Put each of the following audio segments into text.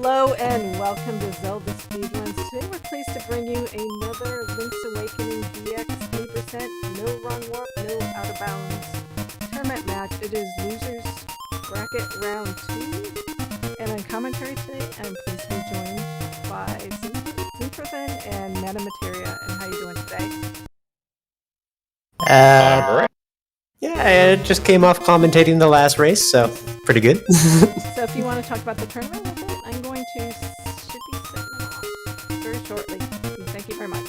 Hello and welcome to Zelda Speedruns. Today we're pleased to bring you another Link's Awakening DX 20%, no wrong warp, no out of bounds tournament match. It is Losers Bracket Round 2. And on commentary today, I'm pleased to be joined by Zinproven and Metamateria. And how are you doing today? Yeah, I just came off commentating the last race, so pretty good. So if you want to talk about the tournament a little bit, I'm going to should be setting them off very shortly. Thank you very much.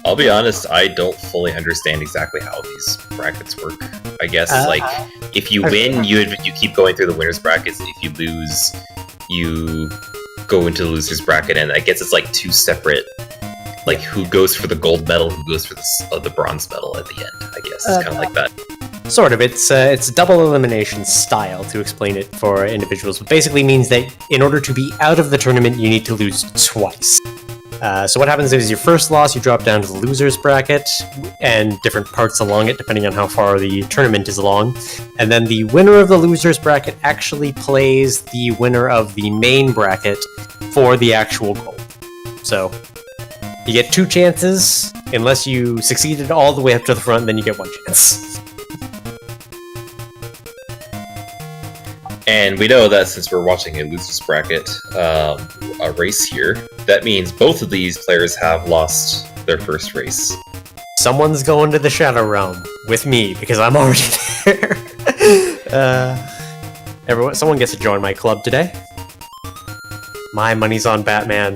I'll be honest, I don't fully understand exactly how these brackets work. I guess, if you win, you keep going through the winner's brackets. If you lose, you go into the loser's bracket, and I guess it's like two separate, like who goes for the gold medal, who goes for the bronze medal at the end. I guess it's kind of like that. Sort of. It's double elimination style, to explain it for individuals. It basically means that in order to be out of the tournament, you need to lose twice. So what happens is your first loss, you drop down to the loser's bracket, and different parts along it, depending on how far the tournament is along. And then the winner of the loser's bracket actually plays the winner of the main bracket for the actual gold. So you get two chances. Unless you succeeded all the way up to the front, then you get one chance. And we know that since we're watching a loser's bracket, a race here, that means both of these players have lost their first race. Someone's going to the Shadow Realm with me, because I'm already there. Someone gets to join my club today. My money's on Batman.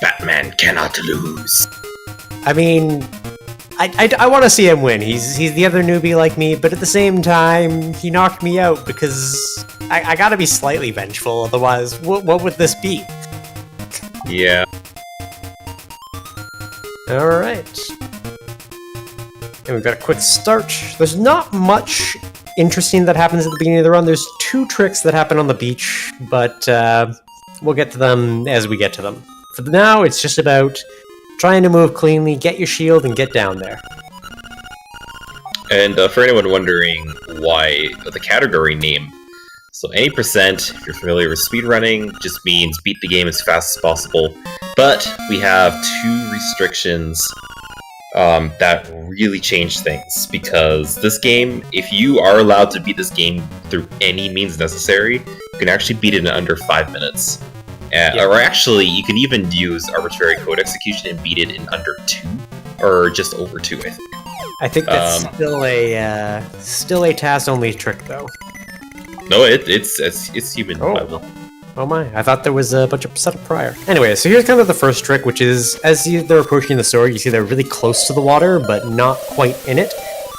Batman cannot lose. I mean, I want to see him win. He's the other newbie like me, but at the same time, he knocked me out because I gotta be slightly vengeful, otherwise, what would this be? Yeah. Alright. And we've got a quick start. There's not much interesting that happens at the beginning of the run. There's two tricks that happen on the beach, but we'll get to them as we get to them. For now, it's just about trying to move cleanly, get your shield, and get down there. And for anyone wondering why the category name, so any percent, if you're familiar with speedrunning, just means beat the game as fast as possible. But we have two restrictions that really change things, because this game, if you are allowed to beat this game through any means necessary, you can actually beat it in under 5 minutes. Or actually, you can even use arbitrary code execution and beat it in under 2, or just over 2, I think. I think that's still a task-only trick, though. No, it's human level. Oh my, I thought there was a bunch of setup prior. Anyway, so here's kind of the first trick, which is, as they're approaching the sword, you see they're really close to the water, but not quite in it.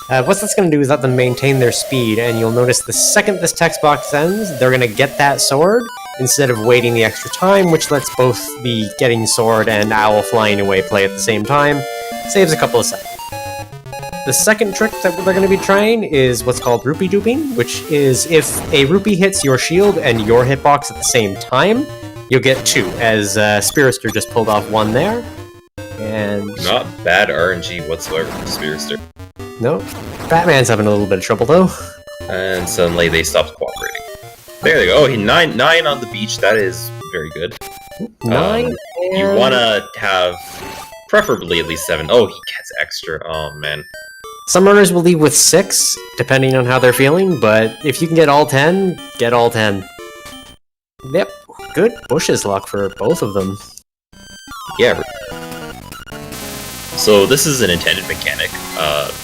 What that's going to do is let them maintain their speed, and you'll notice the second this text box ends, they're going to get that sword, instead of waiting the extra time, which lets both the getting sword and owl flying away play at the same time. Saves a couple of seconds. The second trick that they're going to be trying is what's called rupee duping, which is if a rupee hits your shield and your hitbox at the same time, you'll get 2, as Spiraster just pulled off 1 there. And not bad RNG whatsoever from Spiraster. No, Batman's having a little bit of trouble though. And suddenly they stopped cooperating. There they go. Oh, 9 on the beach. That is very good. 9. You want to have preferably at least 7. Oh, he gets extra. Oh man. Some runners will leave with 6, depending on how they're feeling, but if you can get all 10, get all 10. Yep, good bushes luck for both of them. Yeah. So this is an intended mechanic.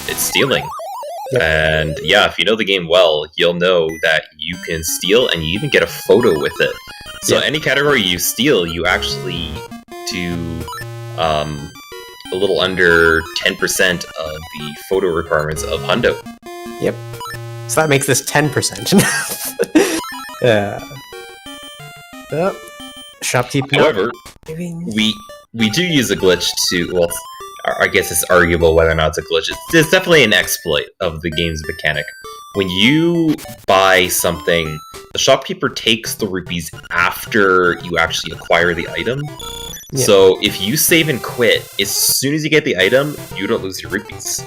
It's stealing. Yep. And yeah, if you know the game well, you'll know that you can steal and you even get a photo with it. So any category you steal, you actually do a little under 10% of the photo requirements of Hundo. Yep. So that makes this 10%. Yeah. Shopkeeping. However, we do use a glitch to, well, I guess it's arguable whether or not it's a glitch. It's definitely an exploit of the game's mechanic. When you buy something, the shopkeeper takes the rupees after you actually acquire the item. Yeah. So if you save and quit, as soon as you get the item, you don't lose your rupees.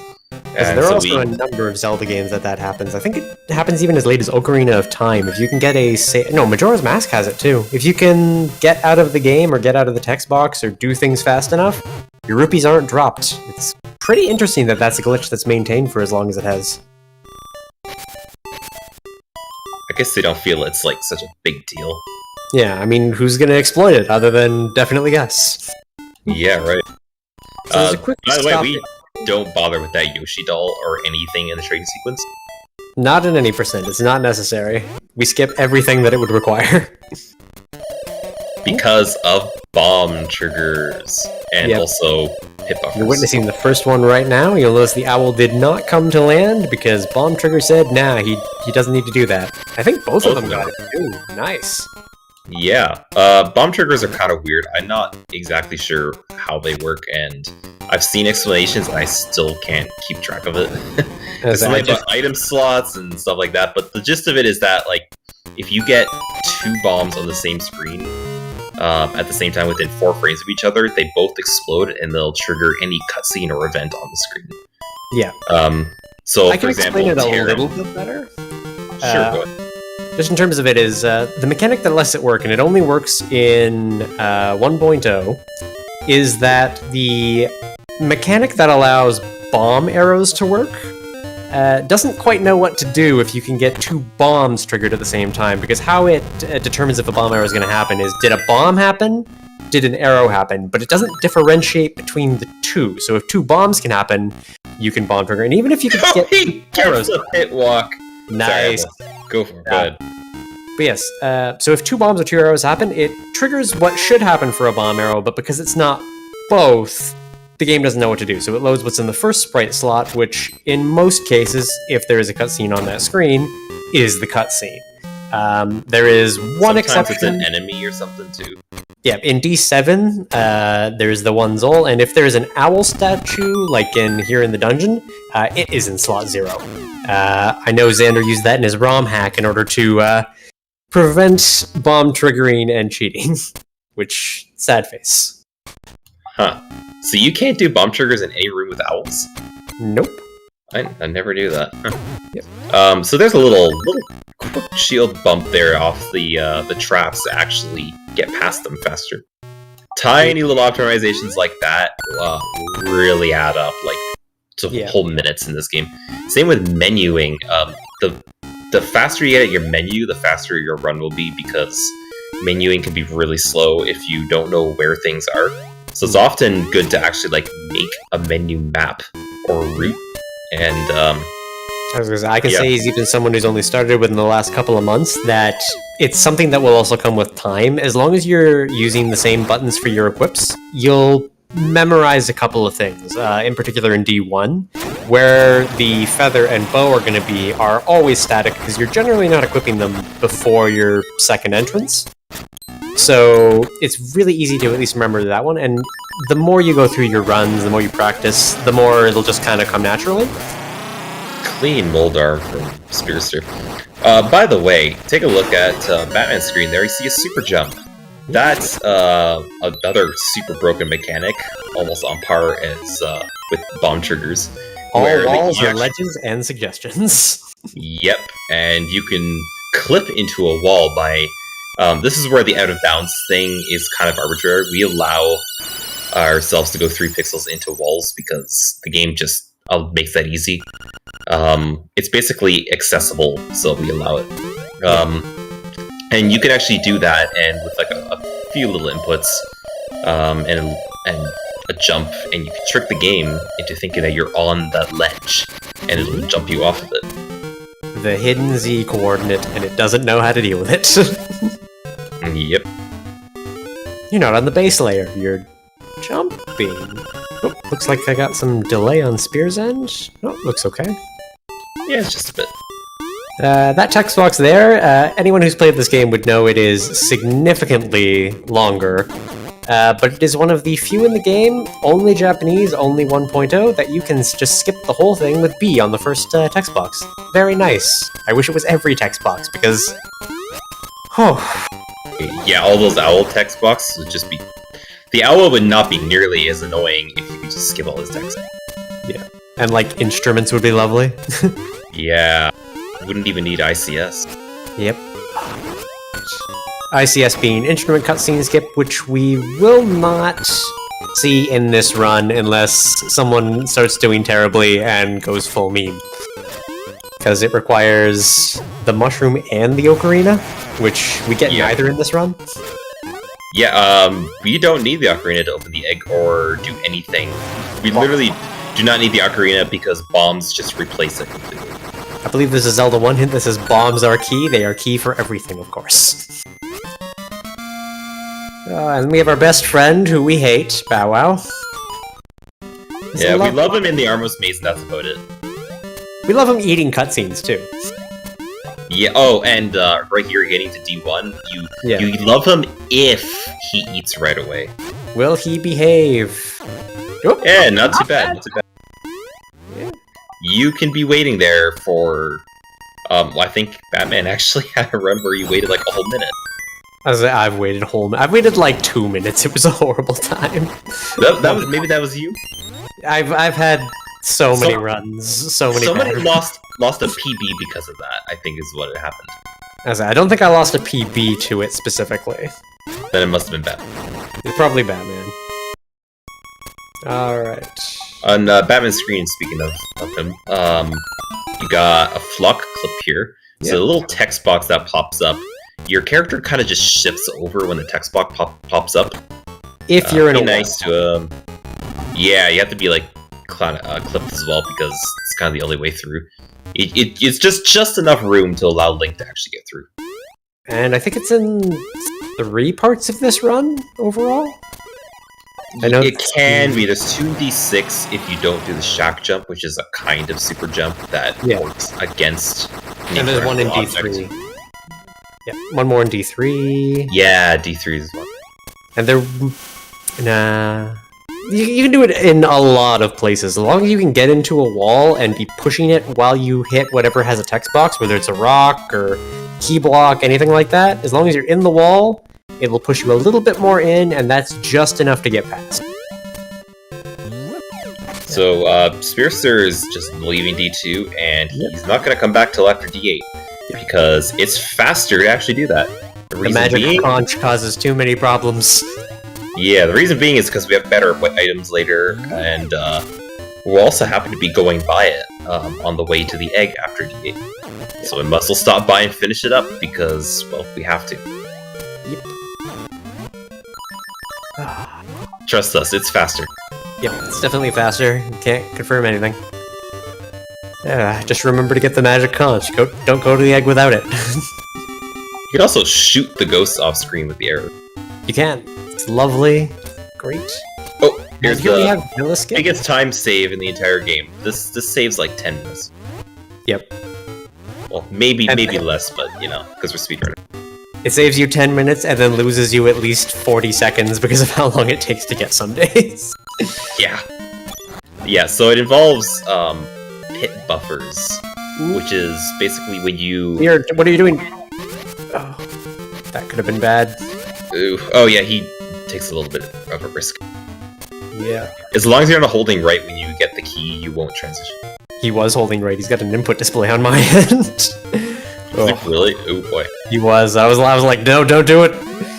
Because there are also a number of Zelda games that happens. I think it happens even as late as Ocarina of Time. If you can get Majora's Mask has it too. If you can get out of the game or get out of the text box or do things fast enough, your rupees aren't dropped. It's pretty interesting that that's a glitch that's maintained for as long as it has. I guess they don't feel it's like such a big deal. Yeah, I mean, who's gonna exploit it other than definitely us? Yeah, right. So there's a quick by the way, stop. we don't bother with that Yoshi doll or anything in the trading sequence. Not in any percent. It's not necessary. We skip everything that it would require. Because of bomb triggers and also hit buffers. You're witnessing the first one right now. You'll notice the owl did not come to land because bomb trigger said, nah, he doesn't need to do that. I think both of them got it too. Nice. Yeah, bomb triggers are kind of weird. I'm not exactly sure how they work, and I've seen explanations, and I still can't keep track of it. It's like about item slots and stuff like that, but the gist of it is that, like, if you get 2 bombs on the same screen at the same time within 4 frames of each other, they both explode, and they'll trigger any cutscene or event on the screen. Yeah. So, I can for example, explain it a little bit better. Sure, go ahead. Just in terms of it is, the mechanic that lets it work, and it only works in 1.0, is that the mechanic that allows bomb arrows to work doesn't quite know what to do if you can get 2 bombs triggered at the same time, because how it determines if a bomb arrow is going to happen is, did a bomb happen? Did an arrow happen? But it doesn't differentiate between the 2. So if 2 bombs can happen, you can bomb trigger, and even if you can get 2 arrows... a hit walk. Nice. Sorry, go for it. Go ahead. But yes, so if 2 bombs or 2 arrows happen, it triggers what should happen for a bomb arrow, but because it's not both, the game doesn't know what to do. So it loads what's in the first sprite slot, which in most cases, if there is a cutscene on that screen, is the cutscene. There is one exception. It's an enemy or something too. Yeah, in D7, there's the one Zol, and if there's an owl statue, like here in the dungeon, it is in slot 0. I know Xander used that in his ROM hack in order to prevent bomb triggering and cheating, which, sad face. Huh. So you can't do bomb triggers in any room with owls? Nope. I never knew that. Huh. Yep. So there's a little quick shield bump there off the traps to actually get past them faster. Tiny little optimizations like that really add up, like, to whole minutes in this game. Same with menuing. The faster you get at your menu, the faster your run will be, because menuing can be really slow if you don't know where things are. So it's often good to actually, like, make a menu map or route. And I can say, as even someone who's only started within the last couple of months, that it's something that will also come with time. As long as you're using the same buttons for your equips, you'll memorize a couple of things. In particular in D1, where the feather and bow are going to be are always static, because you're generally not equipping them before your second entrance. So it's really easy to at least remember that one, and the more you go through your runs, the more you practice, the more it'll just kind of come naturally. Clean mold arm from Spiraster. By the way, take a look at Batman's screen there. You see a super jump. That's another super broken mechanic, almost on par as with bomb triggers. All walls are legends and suggestions. Yep, and you can clip into a wall by... this is where the out of bounds thing is kind of arbitrary. We allow ourselves to go 3 pixels into walls because the game just makes that easy. It's basically accessible, so we allow it. And you can actually do that, and with like a few little inputs, and a jump, and you can trick the game into thinking that you're on that ledge, and it'll jump you off of it. The hidden Z coordinate, and it doesn't know how to deal with it. Yep. You're not on the base layer, you're jumping. Oh, looks like I got some delay on Spear's end. Oh, looks okay. Yeah, it's just a bit. That text box there, anyone who's played this game would know it is significantly longer, but it is one of the few in the game, only Japanese, only 1.0, that you can just skip the whole thing with B on the first text box. Very nice. I wish it was every text box, because... Oh. Yeah, all those owl text boxes would just be... The owl would not be nearly as annoying if you could just skip all his text. Yeah. And like instruments would be lovely. Yeah. Wouldn't even need ICS. Yep. ICS being instrument cutscene skip, which we will not see in this run unless someone starts doing terribly and goes full meme. Because it requires the mushroom and the ocarina, which we get neither in this run. Yeah, we don't need the ocarina to open the egg or do anything. We literally do not need the ocarina because bombs just replace it completely. I believe there's a Zelda 1 hint that says bombs are key. They are key for everything, of course. And we have our best friend, who we hate, Bow Wow. Yeah, we love him in the Armos Maze, and that's about it. We love him eating cutscenes, too. Yeah, oh, and right here, getting to D1, you love him if he eats right away. Will he behave? Oh, yeah, not too bad, not too bad. Yeah. You can be waiting there for... I think Batman actually had a run where you waited like a whole minute. I've waited like 2 minutes. It was a horrible time. Maybe that was you. I've had so many runs, somebody lost a PB because of that. I think is what happened. I don't think I lost a PB to it specifically. Then it must have been Batman. It's probably Batman. All right. On Batman's screen, speaking of him, you got a flock clip here. It's a little text box that pops up. Your character kind of just shifts over when the text box pops up. If you're in a nice to yeah, you have to be like clipped as well because it's kind of the only way through. It's just enough room to allow Link to actually get through. And I think it's in 3 parts of this run overall. I know it can be. There's 2d6 if you don't do the shack jump, which is a kind of super jump that works against. And there's one in D3. Yeah, one more in D3. Yeah, D3 as well. And you can do it in a lot of places. As long as you can get into a wall and be pushing it while you hit whatever has a text box, whether it's a rock or key block, anything like that, as long as you're in the wall, it will push you a little bit more in, and that's just enough to get past. So, Spiraster is just leaving D2, and he's not going to come back till after D8, because it's faster to actually do that. The magic conch causes too many problems. Yeah, the reason being is because we have better items later, and we'll also happen to be going by it on the way to the egg after D8. So we must well stop by and finish it up, because, well, we have to. Yep. Trust us, it's faster. Yep, it's definitely faster. You can't confirm anything. Just remember to get the magic conch. Don't go to the egg without it. You can also shoot the ghosts off screen with the arrow. You can. It's lovely. Great. Oh, here's the biggest time save in the entire game. This saves like 10 minutes. Yep. Well, maybe less, but you know, because we're speedrunning. It saves you 10 minutes and then loses you at least 40 seconds because of how long it takes to get some days. Yeah. Yeah, so it involves pit buffers, which is basically when you... Here, what are you doing? Oh, that could have been bad. Ooh. Oh yeah, he takes a little bit of a risk. Yeah. As long as you're not holding right when you get the key, you won't transition. He was holding right. He's got an input display on my end. Really? Oh boy. He was. I was like, no, don't do it.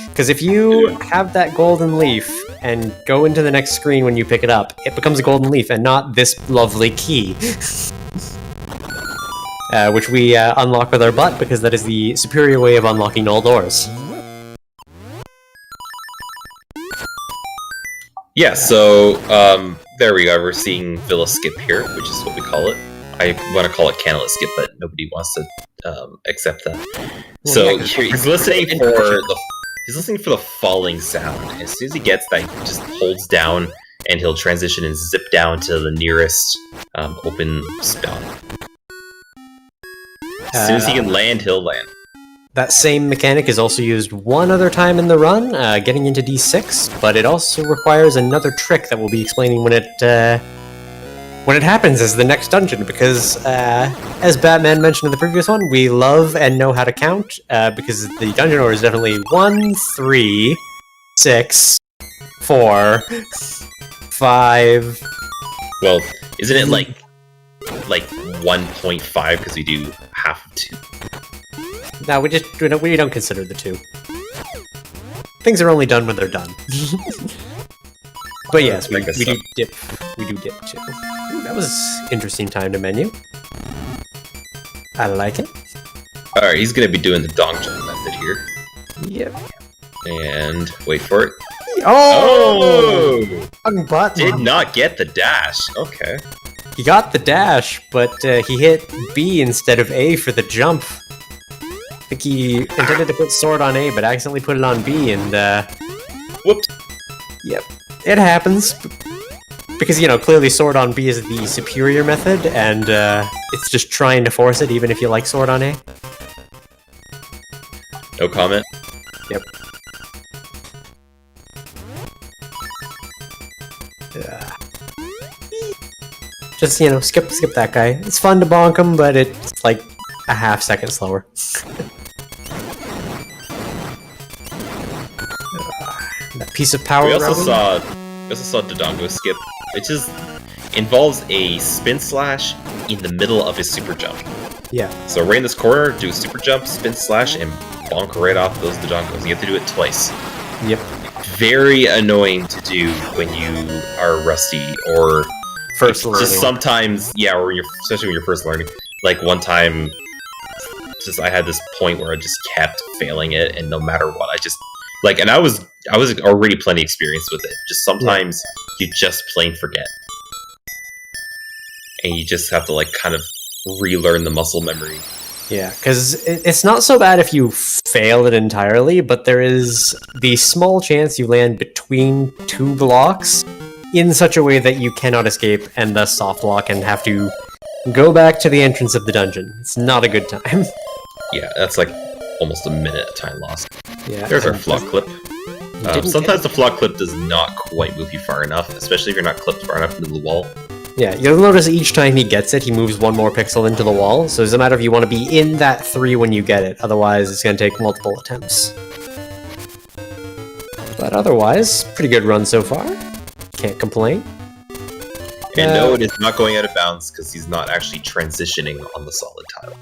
Because if you have that golden leaf and go into the next screen when you pick it up, it becomes a golden leaf and not this lovely key. Which we unlock with our butt because that is the superior way of unlocking all doors. Yeah, so there we go. We're seeing Villa Skip here, which is what we call it. I want to call it Canela Skip, but nobody wants to accept that. Well, so yeah, he's listening for the falling sound. As soon as he gets that, he just holds down, and he'll transition and zip down to the nearest open spawn. As soon as he can land, he'll land. That same mechanic is also used one other time in the run, getting into D6, but it also requires another trick that we'll be explaining when it happens as the next dungeon, because as Batman mentioned in the previous one, we love and know how to count, because the dungeon order is definitely 1, 3, 6, 4, 5... Well, isn't it like like 1.5 because we do half of 2. No, we don't consider the 2. Things are only done when they're done. But yes, we do dip. We do dip too. Ooh, that was interesting time to menu. I like it. Alright, he's gonna be doing the donk jump method here. Yep. And wait for it. Oh! Butt. Did not get the dash. Okay. He got the dash, but he hit B instead of A for the jump. I think he intended to put sword on A, but accidentally put it on B, and Whoops. Yep. It happens. Because, you know, clearly sword on B is the superior method, and it's just trying to force it, even if you like sword on A. No comment. Yep. Just, you know, skip that guy. It's fun to bonk him, but it's like a half second slower. That piece of power. We also saw Dodongo skip, which just involves a spin slash in the middle of his super jump. Yeah. So right in this corner, do a super jump, spin slash, and bonk right off those Dodongos. You have to do it twice. Yep. Very annoying to do when you are rusty or first learning. Just sometimes, yeah, or especially when you're first learning. Like one time, I had this point where I just kept failing it, and no matter what, I just and I was already plenty experienced with it. Just sometimes you just plain forget, and you just have to kind of relearn the muscle memory. Yeah, because it's not so bad if you fail it entirely, but there is the small chance you land between 2 blocks in such a way that you cannot escape and thus soft lock and have to go back to the entrance of the dungeon. It's not a good time. Yeah, that's like almost a minute of time lost. Yeah, there's our flock clip. Sometimes the flock clip does not quite move you far enough, especially if you're not clipped far enough into the wall. Yeah, you'll notice each time he gets it, he moves 1 more pixel into the wall, so it's a matter of you want to be in that 3 when you get it, otherwise it's going to take multiple attempts. But otherwise, pretty good run so far. Can't complain. And no, it is not going out of bounds because he's not actually transitioning on the solid tile.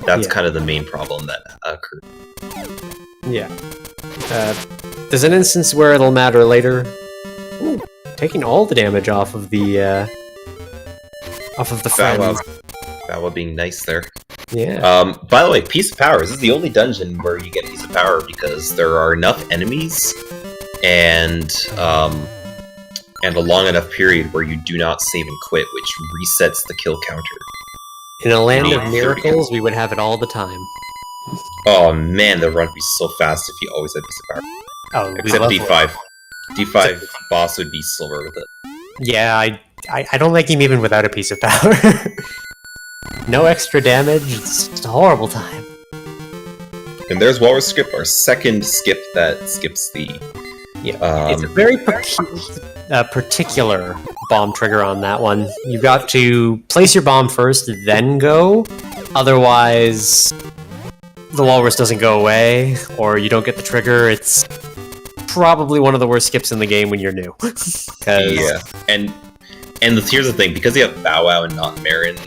That's kind of the main problem that occurred. Yeah. There's an instance where it'll matter later. Ooh, taking all the damage off of the friends. Bow being nice there. Yeah. By the way, Piece of Power. This is the only dungeon where you get Piece of Power because there are enough enemies and a long enough period where you do not save and quit, which resets the kill counter. In a land of miracles, we would have it all the time. Oh man, the run would be so fast if you always had Piece of Power. Oh, except D5. D5 boss would be silver with it. Yeah, I don't like him even without a Piece of Power. No extra damage, it's just a horrible time. And there's Walrus Skip, our second skip that skips the... Yeah, it's a very particular bomb trigger on that one. You've got to place your bomb first, then go. Otherwise, the walrus doesn't go away, or you don't get the trigger. It's probably one of the worst skips in the game when you're new. Yeah, and here's the thing, because you have Bow Wow and not Marin,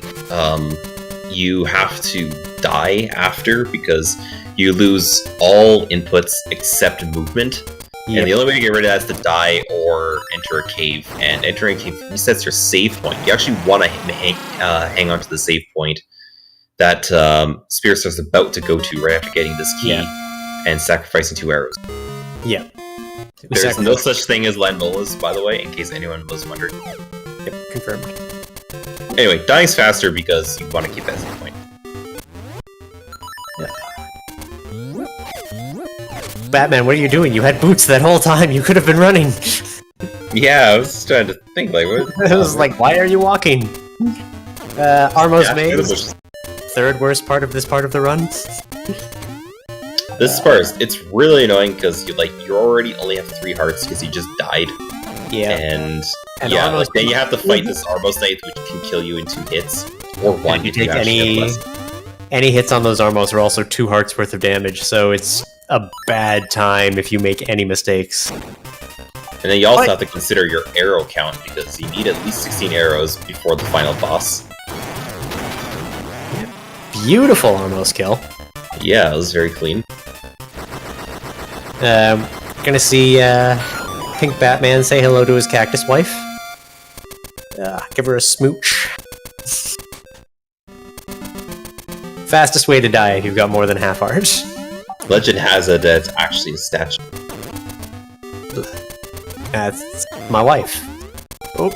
you have to die after, because you lose all inputs except movement. Yep. And the only way to get rid of that is to die or enter a cave. And entering a cave resets your save point. You actually want to hang on to the save point that Spiraster is about to go to right after getting this key and sacrificing 2 arrows. Yeah. There's no such thing as Landolas, by the way, in case anyone was wondering. Yep, confirmed. Anyway, dying's faster because you want to keep that save point. Batman, what are you doing? You had boots that whole time. You could have been running. Yeah, I was just trying to think, like, what? I was like, why are you walking? Armo's maze. Third worst part of this part of the run. This part, it's really annoying because you already only have 3 hearts because you just died. Yeah. And yeah, then you have to fight this Armos Knight, which can kill you in 2 hits or 1. If you take any hits on those Armos are also 2 hearts worth of damage, so it's a bad time if you make any mistakes. And then you also have to consider your arrow count, because you need at least 16 arrows before the final boss. Beautiful almost kill. Yeah, it was very clean. Gonna see Pink Batman say hello to his cactus wife. Give her a smooch. Fastest way to die if you've got more than half heart. Legend has it that it's actually a statue. That's my wife. Oh.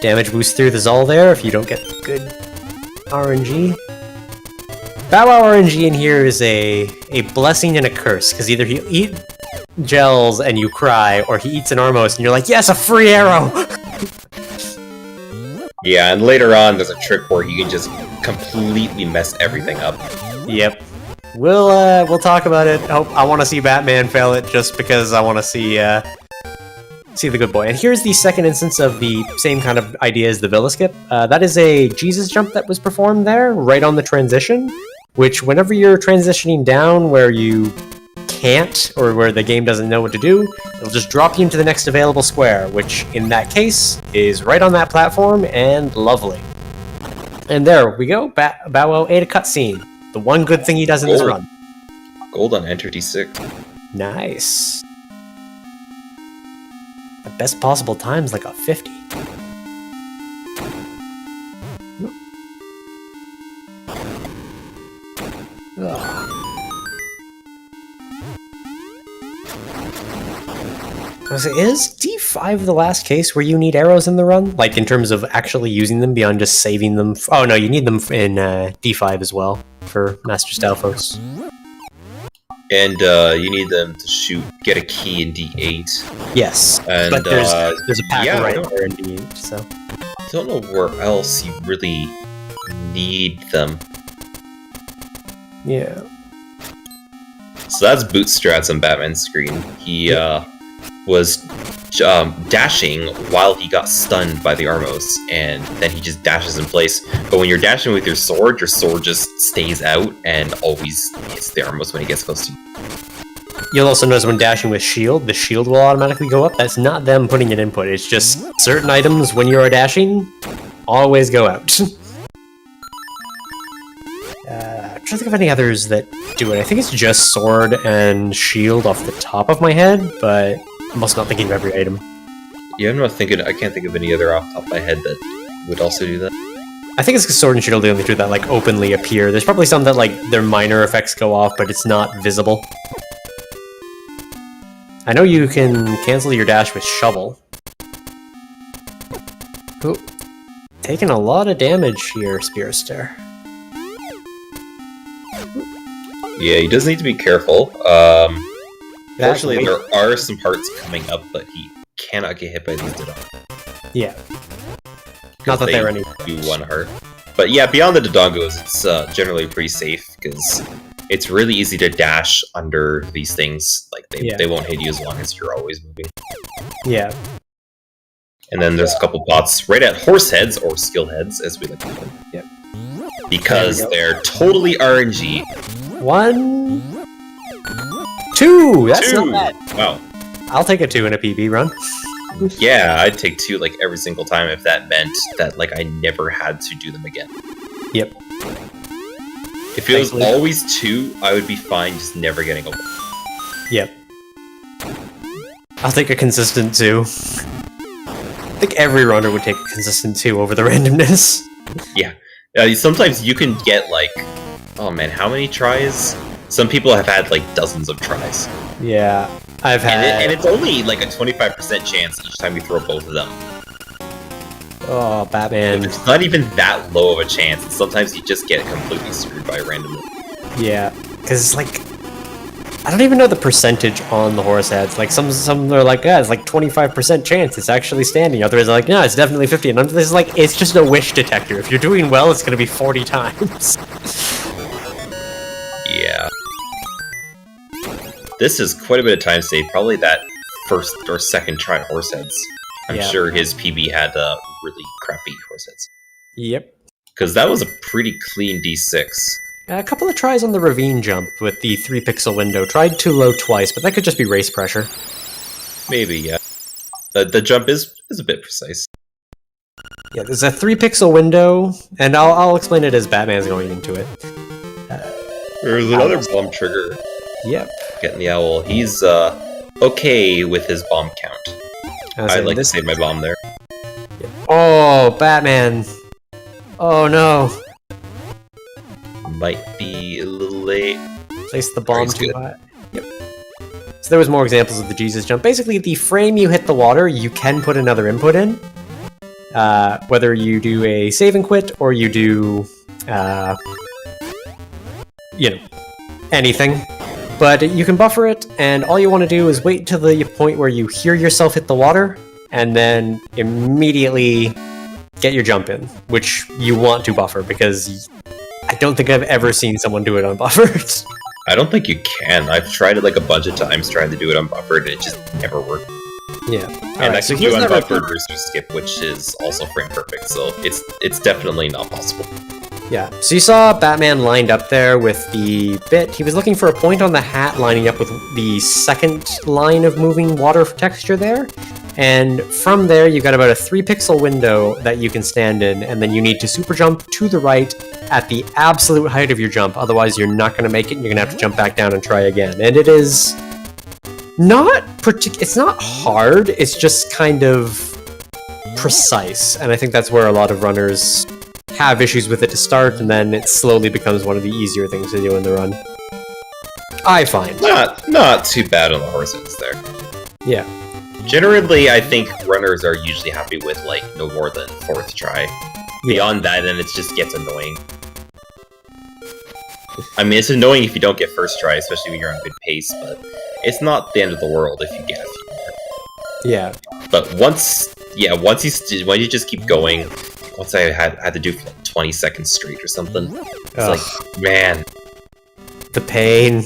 Damage boost through the Zol there if you don't get good RNG. Bow Wow RNG in here is a blessing and a curse, because either he eat gels and you cry, or he eats an Armos and you're like, yes, a free arrow! Yeah, and later on there's a trick where he can just completely mess everything up. Yep. We'll talk about it. I want to see Batman fail it just because I want to see the good boy. And here's the second instance of the same kind of idea as the Villa skip. That is a Jesus jump that was performed there, right on the transition, which whenever you're transitioning down where you can't, or where the game doesn't know what to do, it'll just drop you into the next available square, which in that case is right on that platform and lovely. And there we go. Bow Wow ate a cutscene. The one good thing he does in this run. Gold on Enter D6. Nice. The best possible time's like a 50. Ugh. Is D5 the last case where you need arrows in the run? Like, in terms of actually using them beyond just saving them? Oh no, you need them in D5 as well, for Master Stalfos. And you need them to get a key in D8. Yes, and, but there's a pack right there in D8, so... I don't know where else you really need them. Yeah. So that's Bootstrats on Batman's screen. He was dashing while he got stunned by the Armos, and then he just dashes in place. But when you're dashing with your sword just stays out and always hits the Armos when he gets close to you. You'll also notice when dashing with shield, the shield will automatically go up. That's not them putting an input, it's just certain items when you are dashing always go out. I'm trying to think of any others that do it. I think it's just sword and shield off the top of my head, but I'm also not thinking of every item. Yeah, I'm not thinking. I can't think of any other off the top of my head that would also do that. I think it's because sword and shield are the only two that like openly appear. There's probably some that like their minor effects go off, but it's not visible. I know you can cancel your dash with shovel. Ooh. Taking a lot of damage here, Spiraster. Yeah, he does need to be careful. Fortunately, there are some parts coming up, but he cannot get hit by these Dodongos. Yeah. Not that they're any... do 1 heart. But yeah, beyond the Dodongos, it's generally pretty safe, because it's really easy to dash under these things. Like, they won't hit you as long as you're always moving. Yeah. And then there's a couple pots right at horse heads, or skill heads, as we like to call them. Yep. Because they're totally RNG. 1... 2! That's 2! not bad. Wow. I'll take a 2 in a PB run. Yeah, I'd take 2 like every single time if that meant that like I never had to do them again. Yep. If it was always 2, I would be fine just never getting a 1. Yep. I'll take a consistent 2. I think every runner would take a consistent 2 over the randomness. Yeah. Sometimes you can get like, oh man, how many tries? Some people have had like dozens of tries. Yeah, I've had... And it's only like a 25% chance each time you throw both of them. Oh, Batman. It's not even that low of a chance, and sometimes you just get completely screwed by randomness. Yeah, because like... I don't even know the percentage on the horse heads. Like, some are like, yeah, it's like 25% chance it's actually standing. Others are like, no, it's definitely 50. And others is like, it's just a wish detector. If you're doing well, it's going to be 40 times. Yeah. This is quite a bit of time save. Probably that first or second try horse heads. I'm sure his PB had really crappy horse heads. Yep. Because that was a pretty clean D6. A couple of tries on the ravine jump with the 3-pixel window. Tried too low twice, but that could just be race pressure. Maybe, yeah. The jump is a bit precise. Yeah, there's a 3-pixel window, and I'll explain it as Batman's going into it. There's another bomb trigger. Yep. Getting the owl. He's okay with his bomb count. I'd like to save my bomb there. Oh, Batman. Oh no. Might be a little late. Place the bomb too high. Yep. So there was more examples of the Jesus jump. Basically, the frame you hit the water, you can put another input in. Whether you do a save and quit or you do, anything. But you can buffer it, and all you want to do is wait to the point where you hear yourself hit the water, and then immediately get your jump in, which you want to buffer, because I don't think I've ever seen someone do it unbuffered. I don't think you can. I've tried it like a bunch of times trying to do it unbuffered, and it just never worked. Yeah. And I can do unbuffered versus skip, which is also frame perfect, so it's definitely not possible. Yeah, so you saw Batman lined up there with the bit. He was looking for a point on the hat lining up with the second line of moving water texture there. And from there, you've got about a 3-pixel window that you can stand in, and then you need to super jump to the right at the absolute height of your jump. Otherwise, you're not going to make it, and you're going to have to jump back down and try again. And it is not it's not hard, it's just kind of precise. And I think that's where a lot of runners have issues with it to start, and then it slowly becomes one of the easier things to do in the run. I find. Not too bad on the horizons there. Yeah. Generally, I think runners are usually happy with, like, no more than 4th try. Beyond that, then it just gets annoying. I mean, it's annoying if you don't get first try, especially when you're on good pace, but it's not the end of the world if you get a few more. Yeah. But once you just keep going, once I had to do for like 20 seconds straight or something, it's like, man. The pain.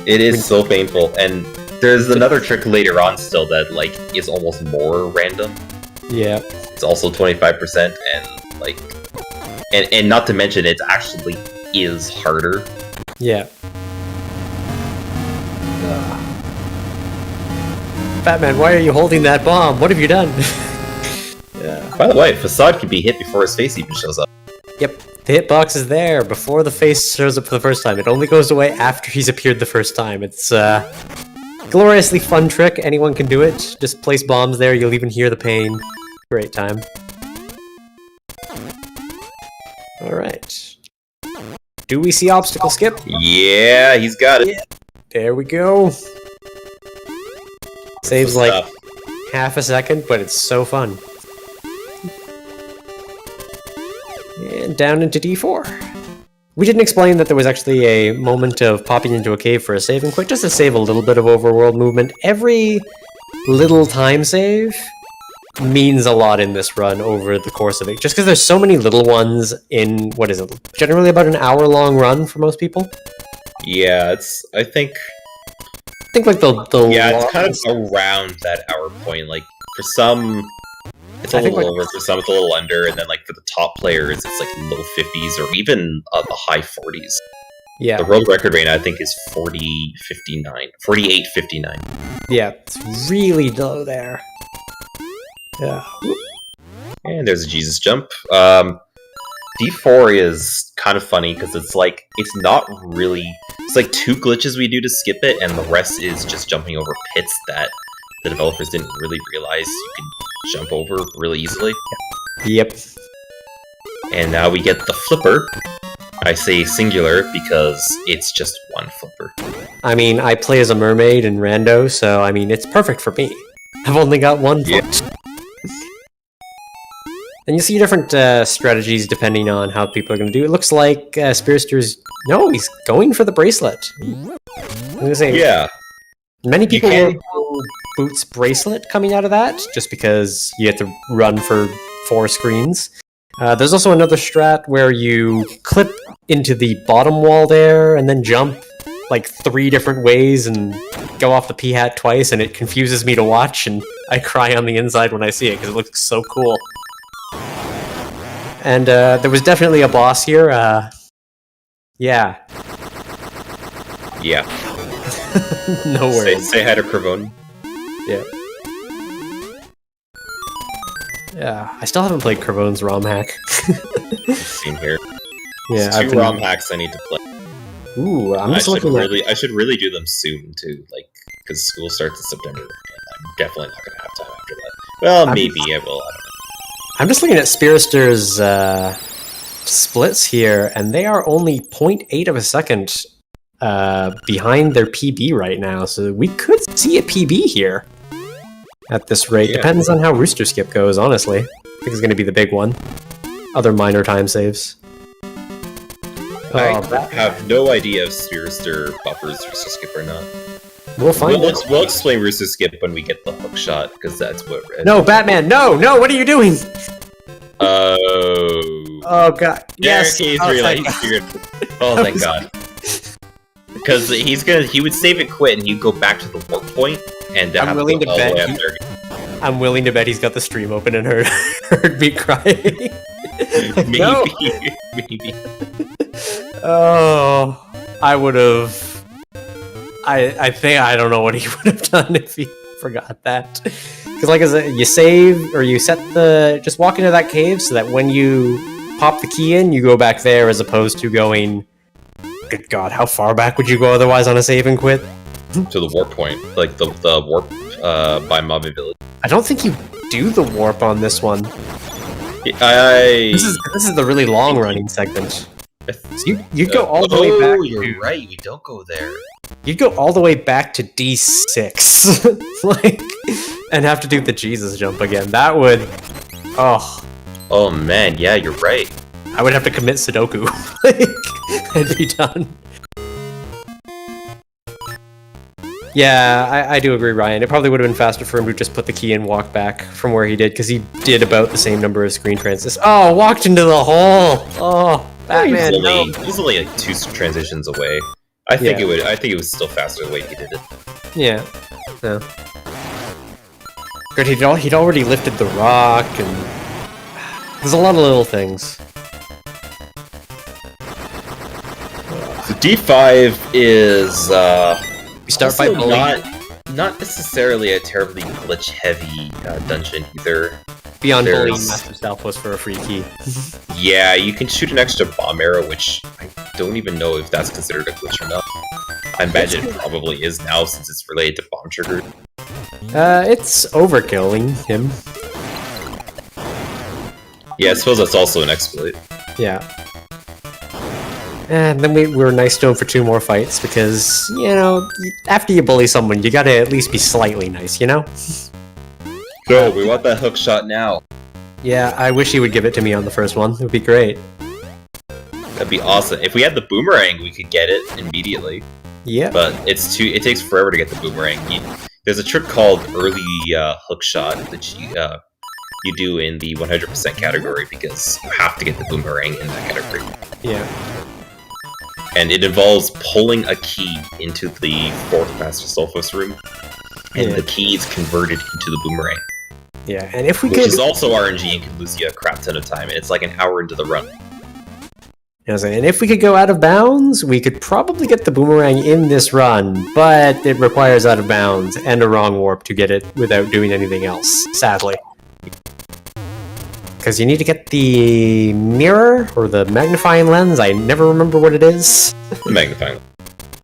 It is so painful, and there's another trick later on still that, like, is almost more random. Yeah. It's also 25%, and, like, and not to mention, it actually is harder. Yeah. Batman, why are you holding that bomb? What have you done? Yeah. By the way, Facade can be hit before his face even shows up. Yep. The hitbox is there before the face shows up for the first time. It only goes away after he's appeared the first time. It's a gloriously fun trick. Anyone can do it. Just place bombs there. You'll even hear the pain. Great time. Alright. Do we see obstacle skip? Yeah, he's got it. Yeah. There we go. Saves like half a second, but it's so fun. And down into D4. We didn't explain that there was actually a moment of popping into a cave for a save and quit, just to save a little bit of overworld movement. Every little time save means a lot in this run over the course of it, just because there's so many little ones in, what is it, generally about an hour-long run for most people? Yeah, I think like the yeah, it's kind of around that hour point. Like, for some, it's a little over, for some it's a little under, and then, like, for the top players, it's like low 50s or even the high 40s. Yeah. The world record right now, I think, is 48:59. Yeah, it's really low there. Yeah. And there's a Jesus jump. D4 is kind of funny because it's like, it's not really, it's like 2 glitches we do to skip it, and the rest is just jumping over pits that the developers didn't really realize you could jump over really easily. Yep. And now we get the flipper. I say singular because it's just one flipper. I mean, I play as a mermaid in Rando, so I mean, it's perfect for me. I've only got one foot. And you see different strategies depending on how people are going to do. It looks like Spiraster's... No, he's going for the bracelet. I'm going to say... Yeah. Many people will go Boots bracelet coming out of that, just because you have to run for 4 screens. There's also another strat where you clip into the bottom wall there, and then jump like 3 different ways and go off the P-hat twice, and it confuses me to watch, and I cry on the inside when I see it, because it looks so cool. And there was definitely a boss here. Yeah. Yeah. No worries. Say hi to Cravone. Yeah. Yeah, I still haven't played Carbone's ROM hack. Same here. Yeah, There's two ROM hacks I need to play. Ooh, I'm just looking I should really do them soon too, like because school starts in September, and I'm definitely not gonna have time after that. Well, maybe I will. I don't know. I'm just looking at Spiraster's splits here, and they are only 0.8 of a second behind their PB right now, so we could see a PB here at this rate. Yeah. Depends on how Rooster Skip goes, honestly. I think it's going to be the big one. Other minor time saves. I have no idea if Spiraster buffers Rooster Skip or not. We'll find it. We'll explain Rooster Skip when we get the hook shot, because that's what... No, Batman! No! No! What are you doing? Oh, God. Yes! Oh, thank God. Because he would save and quit, and he'd go back to the warp point, and I'm willing to bet. I'm willing to bet he's got the stream open and heard me crying. Maybe, No. maybe. Oh, I would have. I think I don't know what he would have done if he forgot that. Because like I said, you save or you set just walk into that cave so that when you pop the key in, you go back there as opposed to going. Good God, how far back would you go otherwise on a save and quit? To the warp point, like the warp by Mobby Village. I don't think you do the warp on this one. This is the really long running segment. So you'd go all the way back. You're right. We don't go there. You'd go all the way back to D6, like, and have to do the Jesus jump again. That would, Oh man, yeah, you're right. I would have to commit Sudoku, like, and be done. Yeah, I do agree, Ryan. It probably would have been faster for him to just put the key in, walk back from where he did, because he did about the same number of screen transitions. Oh, walked into the hole. Oh, Batman. He's only like 2 transitions away. I think it was still faster the way he did it. Yeah. No. Good, he'd already lifted the rock, and there's a lot of little things. So D5 is We start by bullying. Not necessarily a terribly glitch-heavy dungeon either. Beyond bullying, Master Stealth was for a free key. Yeah, you can shoot an extra bomb arrow, which I don't even know if that's considered a glitch or not. I imagine it probably is now since it's related to bomb trigger. It's overkilling him. Yeah, I suppose that's also an exploit. Yeah. And then we were nice to him for 2 more fights because, you know, after you bully someone, you gotta at least be slightly nice, you know? So, we want that hook shot now. Yeah, I wish he would give it to me on the first one. It would be great. That'd be awesome. If we had the boomerang, we could get it immediately. Yeah. But it takes forever to get the boomerang. There's a trick called early hook shot that you do in the 100% category because you have to get the boomerang in that category. Yeah. And it involves pulling a key into the 4th Master Sulfus room, and the key is converted into the boomerang. Yeah, and if we Which could... is also RNG and can lose you a crap ton of time, and it's like an hour into the run. And if we could go out of bounds, we could probably get the boomerang in this run, but it requires out of bounds and a wrong warp to get it without doing anything else, sadly. Because you need to get the mirror, or the magnifying lens, I never remember what it is. The magnifying lens.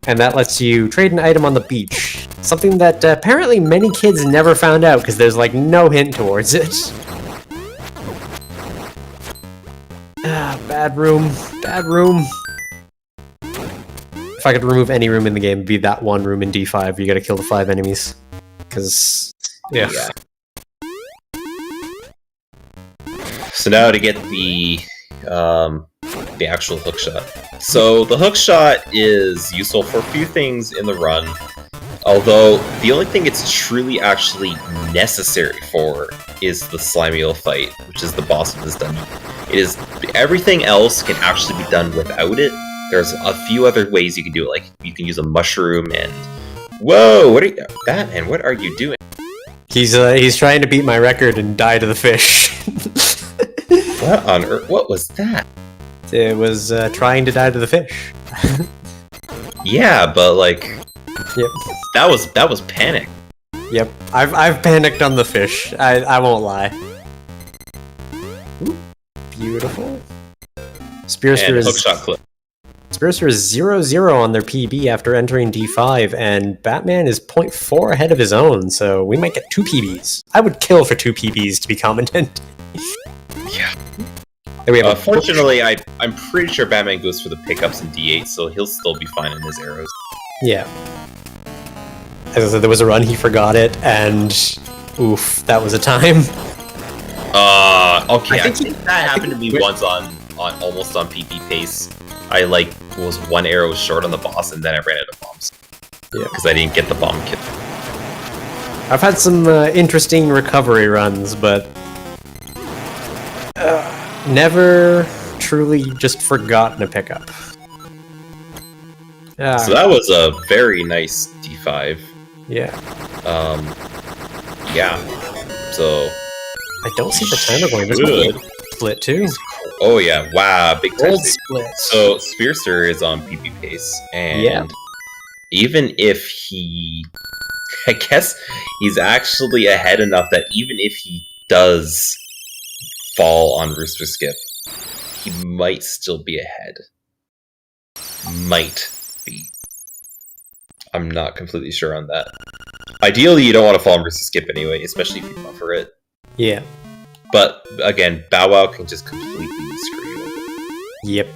And that lets you trade an item on the beach. Something that apparently many kids never found out, because there's like no hint towards it. Bad room. Bad room. If I could remove any room in the game, it'd be that one room in D5. You gotta kill the 5 enemies. Because, yeah. So now to get the actual hook shot. So the hook shot is useful for a few things in the run, although the only thing it's truly actually necessary for is the slimy eel fight, which is the boss of this dungeon. Everything else can actually be done without it. There's a few other ways you can do it, like you can use a mushroom and... Whoa, what are you... Batman, what are you doing? He's trying to beat my record and die to the fish. What on earth? What was that? It was trying to die to the fish. Yeah, but like... Yep. That was panic. Yep. I've panicked on the fish. I won't lie. Beautiful. And Spearster is hookshot clip. Spiraster is 0-0 on their PB after entering D5, and Batman is 0.4 ahead of his own, so we might get 2 PBs. I would kill for 2 PBs, to be commandant. Yeah. Then we have Fortunately, I'm pretty sure Batman goes for the pickups in D8, so he'll still be fine in his arrows. Yeah. As I said, there was a run, he forgot it, and oof, that was a time. Okay, I think that happened to me once on almost on PP pace. I was 1 arrow short on the boss, and then I ran out of bombs. Yeah. Because I didn't get the bomb kit. I've had some interesting recovery runs, but never truly just forgotten a pickup. So that was a very nice D5. Yeah. Yeah. So I don't see the timer going. There's good. a split too. Oh yeah, wow, big time. Gold split. So Spearster is on PP pace, and Yeah. even if he, I guess he's actually ahead enough that even if he does fall on Rooster Skip, he might still be ahead. Might be. I'm not completely sure on that. Ideally, you don't want to fall on Rooster Skip anyway, especially if you buffer it. Yeah. But again, Bow Wow can just completely screw you over. Yep.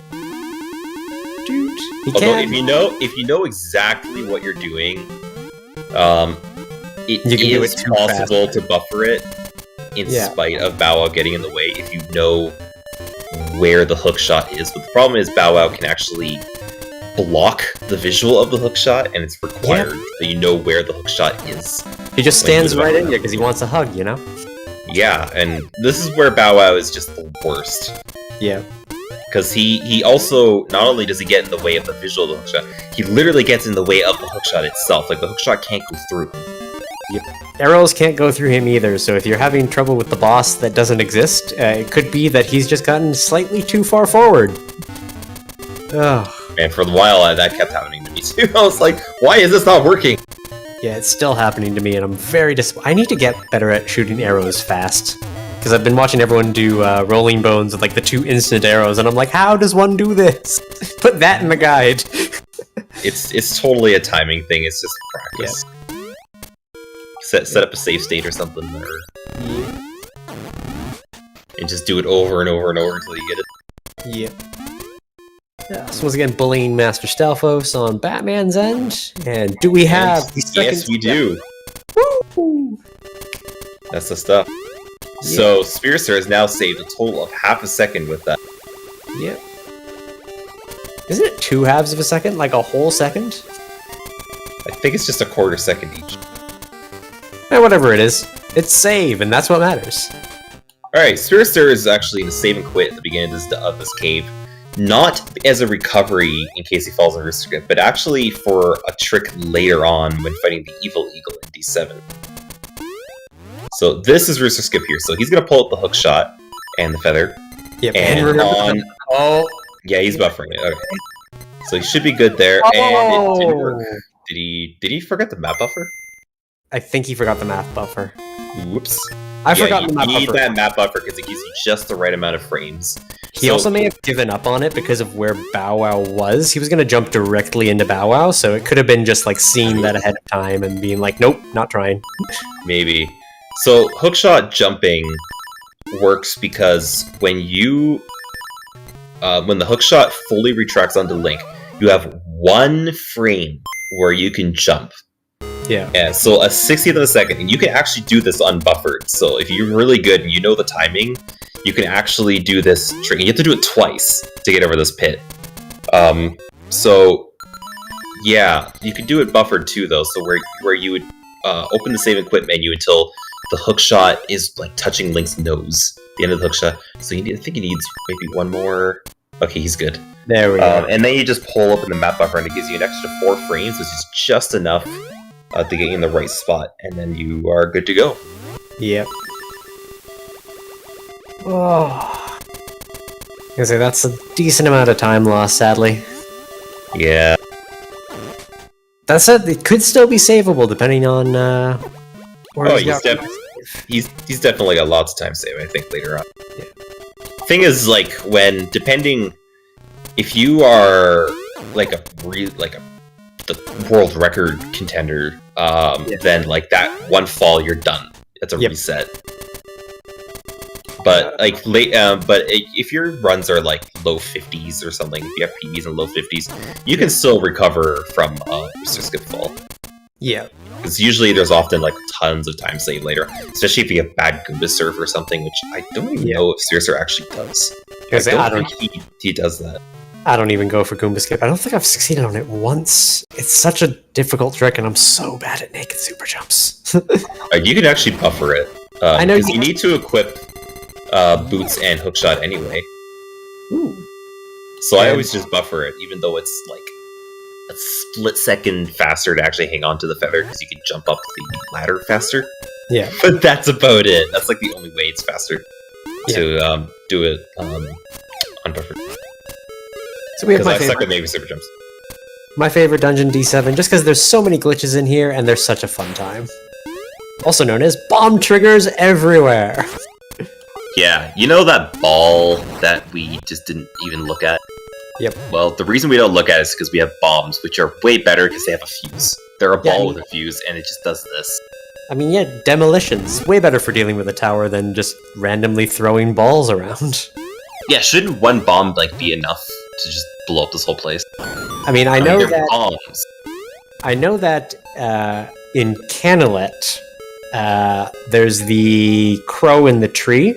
Dude, he Although can. if you know exactly what you're doing, it You can do is it too possible fast. to buffer it in Yeah. spite of Bow Wow getting in the way if you know where the hook shot is. But the problem is Bow Wow can actually block the visual of the hook shot, and it's required that you know where the hook shot is. He just when you stands do the right in buffer. you because he wants a hug, you know? Yeah, and this is where Bow Wow is just the worst. Yeah. Because he also, not only does he get in the way of the visual of the hookshot, he literally gets in the way of the hookshot itself. Like, the hookshot can't go through him. Arrows can't go through him either, so if you're having trouble with the boss that doesn't exist, it could be that he's just gotten slightly too far forward. Ugh. And for a while, that kept happening to me too. I was like, why is this not working? Yeah, it's still happening to me, and I'm very I need to get better at shooting arrows fast. Because I've been watching everyone do rolling bones with like the 2 instant arrows, and I'm like, how does one do this? Put that in the guide. It's totally a timing thing. It's just practice. Set up a save state or something, and just do it over and over and over until you get it. Yep. Yeah, so once again, bullying Master Stalfos on Batman's end. And do we have the second Yes, we do. Woo! That's the stuff. So Spearster has now saved a total of half a second with that. Yep. Isn't it 2 halves of a second? Like a whole second? I think it's just a quarter second each. Whatever it is. It's save, and that's what matters. Alright, Spiraster is actually in a save and quit at the beginning of this cave. Not as a recovery in case he falls on Rooster Skip, but actually for a trick later on when fighting the Evil Eagle in D7. So this is Rooster Skip here, so he's going to pull out the hook shot and the feather. Yep. And on... Oh. Yeah, he's buffering it, okay. So he should be good there, and it didn't work. Did he forget the map buffer? I think he forgot the map buffer. Whoops. I forgot the map You need buffer. that map buffer because it gives you just the right amount of frames. He also may have given up on it because of where Bow Wow was. He was going to jump directly into Bow Wow, so it could have been just like seeing that ahead of time and being like, nope, not trying. Maybe. So hookshot jumping works because when you when the hookshot fully retracts onto Link, you have 1 frame where you can jump. Yeah, so a 60th of a second, and you can actually do this unbuffered. So if you're really good and you know the timing, you can actually do this trick. You have to do it twice to get over this pit. So yeah, you could do it buffered too, though. So where you would open the save and quit menu until the hookshot is like touching Link's nose, the end of the hookshot. So I think he needs maybe 1 more. Okay, he's good. There we go. And then you just pull up in the map buffer, and it gives you an extra 4 frames, which is just enough to get you in the right spot, and then you are good to go. Yep. Oh. I was gonna say, that's a decent amount of time lost, sadly. Yeah. That said, it could still be savable depending on where Oh, he's got- he's definitely got lots of time saving, I think, later on. thing is, like, when depending if you are like the world record contender, then like that one fall you're done. That's a reset. But like if your runs are like low 50s or something, if you have PBs in low 50s, you can still recover from a booster skip fall. Yeah. Because usually there's often like tons of time save later, especially if you have bad Goomba Surf or something, which I don't even know if Spiraster actually does. Because I don't think he does that. I don't even go for Goomba Skip. I don't think I've succeeded on it once. It's such a difficult trick, and I'm so bad at naked super jumps. You can actually buffer it. I know you need to equip boots and hookshot anyway. Ooh. So I always just buffer it, even though it's like a split second faster to actually hang on to the feather because you can jump up the ladder faster. Yeah. But that's about it. That's like the only way it's faster to do it unbuffered. So we have I suck at maybe super jumps. My favorite dungeon, D7, just because there's so many glitches in here and there's such a fun time. Also known as bomb triggers everywhere. Yeah, you know that ball that we just didn't even look at? Yep. Well, the reason we don't look at it is because we have bombs, which are way better because they have a fuse. They're a ball with a fuse, and it just does this. I mean, yeah, demolitions. Way better for dealing with a tower than just randomly throwing balls around. Yeah, shouldn't one bomb like be enough to just blow up this whole place? I mean, I know that bombs. I know that in Canelet, there's the crow in the tree.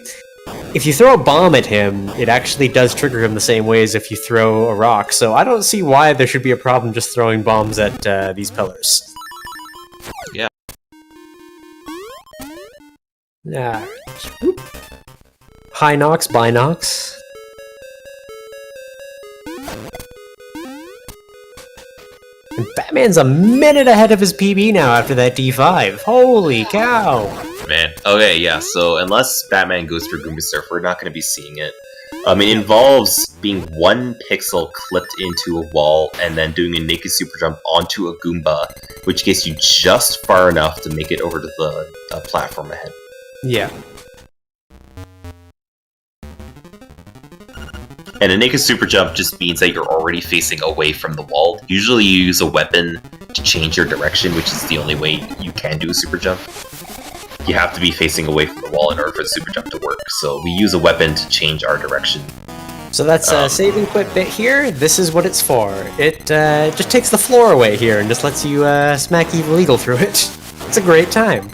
If you throw a bomb at him, it actually does trigger him the same way as if you throw a rock. So I don't see why there should be a problem just throwing bombs at these pillars. Yeah. Yeah. High Nox, Binox. And Batman's a minute ahead of his PB now after that D5. Holy cow! Man, okay, yeah, so unless Batman goes for Goomba Surf, we're not going to be seeing it. It involves being one pixel clipped into a wall and then doing a naked super jump onto a Goomba, which gets you just far enough to make it over to the platform ahead. Yeah. And a naked super jump just means that you're already facing away from the wall. Usually you use a weapon to change your direction, which is the only way you can do a super jump. You have to be facing away from the wall in order for the super jump to work, so we use a weapon to change our direction. So that's a save and quit bit here. This is what it's for. It just takes the floor away here and just lets you smack Evil Eagle through it. It's a great time.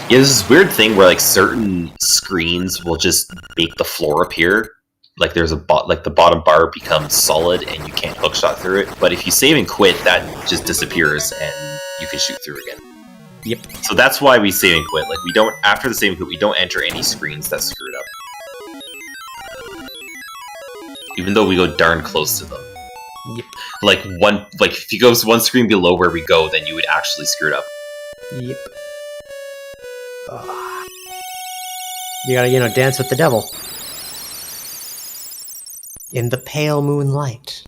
Yeah, there's this weird thing where like certain screens will just make the floor appear. Like there's like the bottom bar becomes solid and you can't hookshot through it. But if you save and quit, that just disappears and you can shoot through again. Yep. So that's why we save and quit. Like we don't, after the save and quit, we don't enter any screens that screwed up. Even though we go darn close to them. Yep. Like if you go one screen below where we go, then you would actually screw it up. Yep. You gotta, dance with the devil. In the pale moonlight.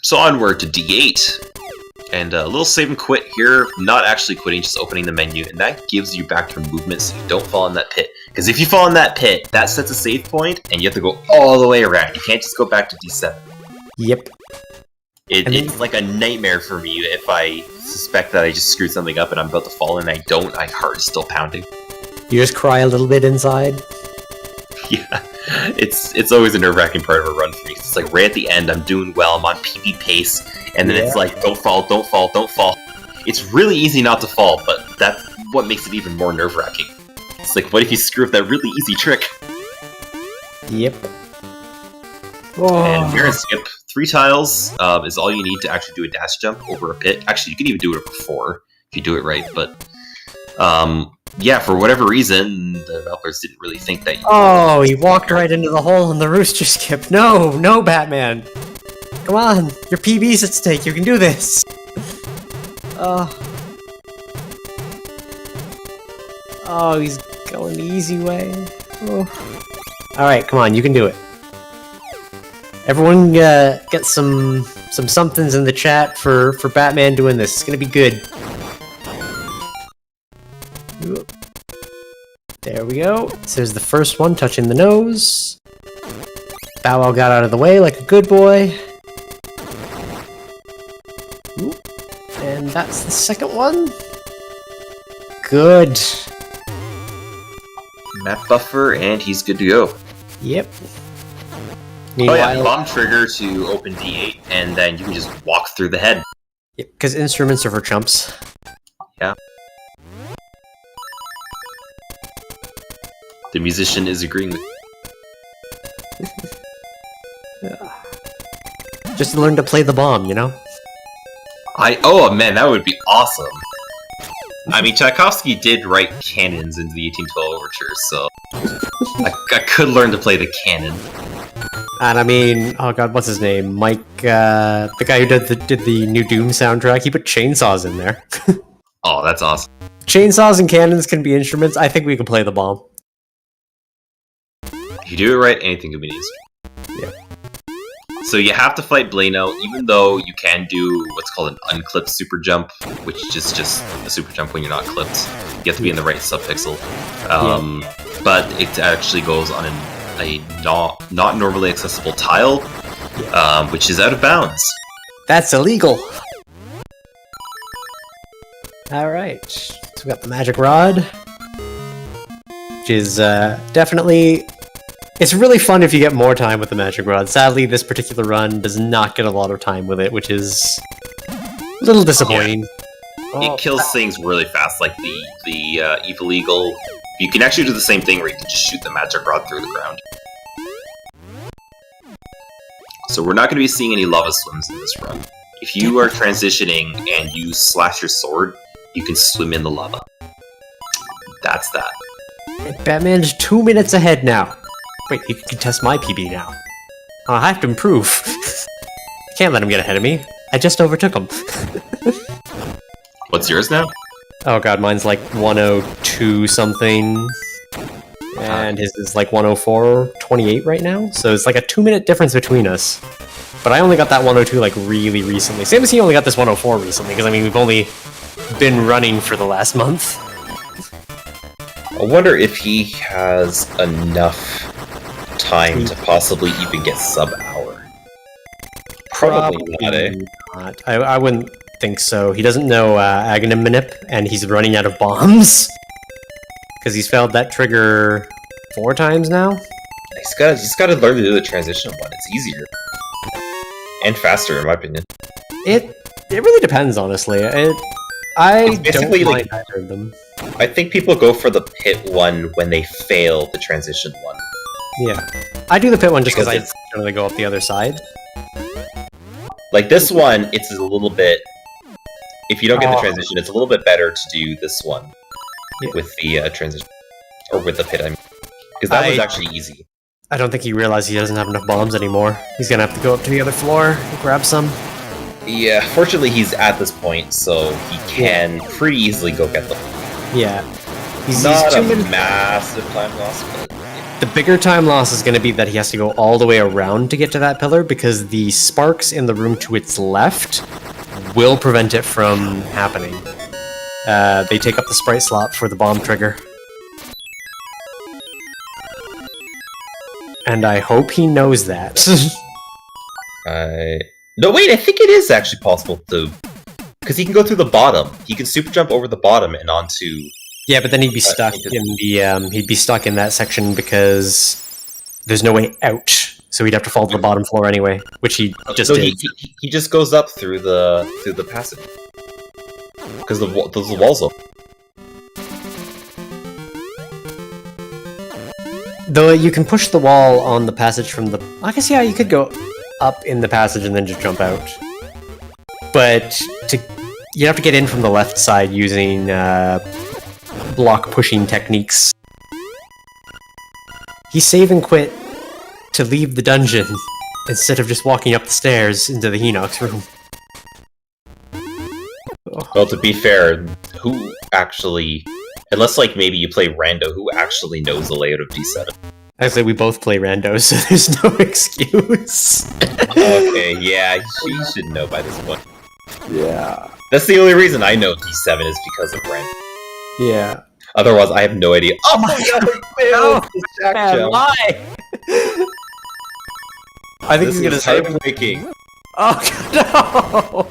So onward to D8. And a little save and quit here, not actually quitting, just opening the menu, and that gives you back your movement so you don't fall in that pit. Because if you fall in that pit, that sets a save point, and you have to go all the way around. You can't just go back to D7. Yep. It's like a nightmare for me if I suspect that I just screwed something up and I'm about to fall, and I don't, my heart is still pounding. You just cry a little bit inside? Yeah, it's always a nerve-wracking part of a run for me. It's like right at the end, I'm doing well, I'm on PB pace, and then it's like, don't fall, don't fall, don't fall. It's really easy not to fall, but that's what makes it even more nerve-wracking. It's like, what if you screw up that really easy trick? Yep. And mirror and skip. 3 tiles is all you need to actually do a dash jump over a pit. Actually, you can even do it before, if you do it right, but... yeah, for whatever reason, the developers didn't really think that... Oh, he walked right into the hole in the rooster skip. No, Batman. Come on, your PB's at stake. You can do this. Oh, he's going the easy way. Oh. Alright, come on, you can do it. Everyone get some somethings in the chat for Batman doing this. It's gonna be good. There we go. So there's the first one, touching the nose. Bow Wow got out of the way like a good boy. Ooh. And that's the second one. Good. Map buffer, and he's good to go. Yep. Oh Meanwhile, yeah, bomb trigger to open D8, and then you can just walk through the head. because instruments are for chumps. Yeah. The musician is agreeing with. Just to learn to play the bomb, you know? Oh man, that would be awesome. I mean, Tchaikovsky did write cannons into the 1812 overture, so I could learn to play the cannon. And I mean, oh god, what's his name? Mike, the guy who did the new Doom soundtrack, he put chainsaws in there. Oh, that's awesome. Chainsaws and cannons can be instruments. I think we can play the bomb. If you do it right, anything can be easy. Yeah. So you have to fight Blano, even though you can do what's called an unclipped super jump, which is just a super jump when you're not clipped. You have to be in the right subpixel. But it actually goes on a not normally accessible tile, which is out of bounds. That's illegal. Alright, so we got the magic rod, which is definitely... It's really fun if you get more time with the magic rod. Sadly, this particular run does not get a lot of time with it, which is a little disappointing. Yeah. It kills things really fast, like the Evil Eagle. You can actually do the same thing where you can just shoot the magic rod through the ground. So we're not going to be seeing any lava swims in this run. If you are transitioning and you slash your sword, you can swim in the lava. That's that. Batman's 2 minutes ahead now. Wait, he can test my PB now. I have to improve. I can't let him get ahead of me. I just overtook him. What's yours now? Oh god, mine's like 102 something. And his is like 104.28 right now. So it's like a 2-minute difference between us. But I only got that 102 like really recently. Same as he only got this 104 recently, because I mean we've only been running for the last month. I wonder if he has enough time to possibly even get sub-hour. Probably not, eh? Not. I wouldn't think so. He doesn't know Aghanim Manip, and he's running out of bombs. Because he's failed that trigger 4 times now? He's got to learn to do the transition one. It's easier. And faster, in my opinion. It really depends, honestly. I basically don't like mind either of them. I think people go for the pit one when they fail the transition one. Yeah. I do the pit one just because I Because generally go up the other side. Like this one, it's a little bit... If you don't get the transition, it's a little bit better to do this one. Yeah. With the transition. Or with the pit, I mean. Because that was actually easy. I don't think he realized he doesn't have enough bombs anymore. He's gonna have to go up to the other floor and grab some. Yeah, fortunately he's at this point, so he can pretty easily go get them. Yeah. He's Not a 2 minutes. massive time loss, but... The bigger time loss is going to be that he has to go all the way around to get to that pillar, because the sparks in the room to its left will prevent it from happening. They take up the sprite slot for the bomb trigger. And I hope he knows that. No, wait, I think it is actually possible to... Because he can go through the bottom. He can super jump over the bottom and onto... Yeah, but then he'd be stuck in the he'd be stuck in that section because there's no way out. So he'd have to fall to the bottom floor anyway, which he just did. He just goes up through the passage. Because the walls open. Though you can push the wall on the passage from the... I guess, yeah, you could go up in the passage and then just jump out. But you have to get in from the left side using block pushing techniques. He save and quit to leave the dungeon instead of just walking up the stairs into the Hinox room. Well, to be fair, who actually... Unless, like, maybe you play rando, who actually knows the layout of D7? Actually, we both play rando, so there's no excuse. Okay, yeah, she should know by this point. Yeah. That's the only reason I know D7 is because of rando. Yeah. Otherwise, I have no idea. Oh my god! No, The Jack man, jump. why? I think This he's gonna is save. heartbreaking. Oh no!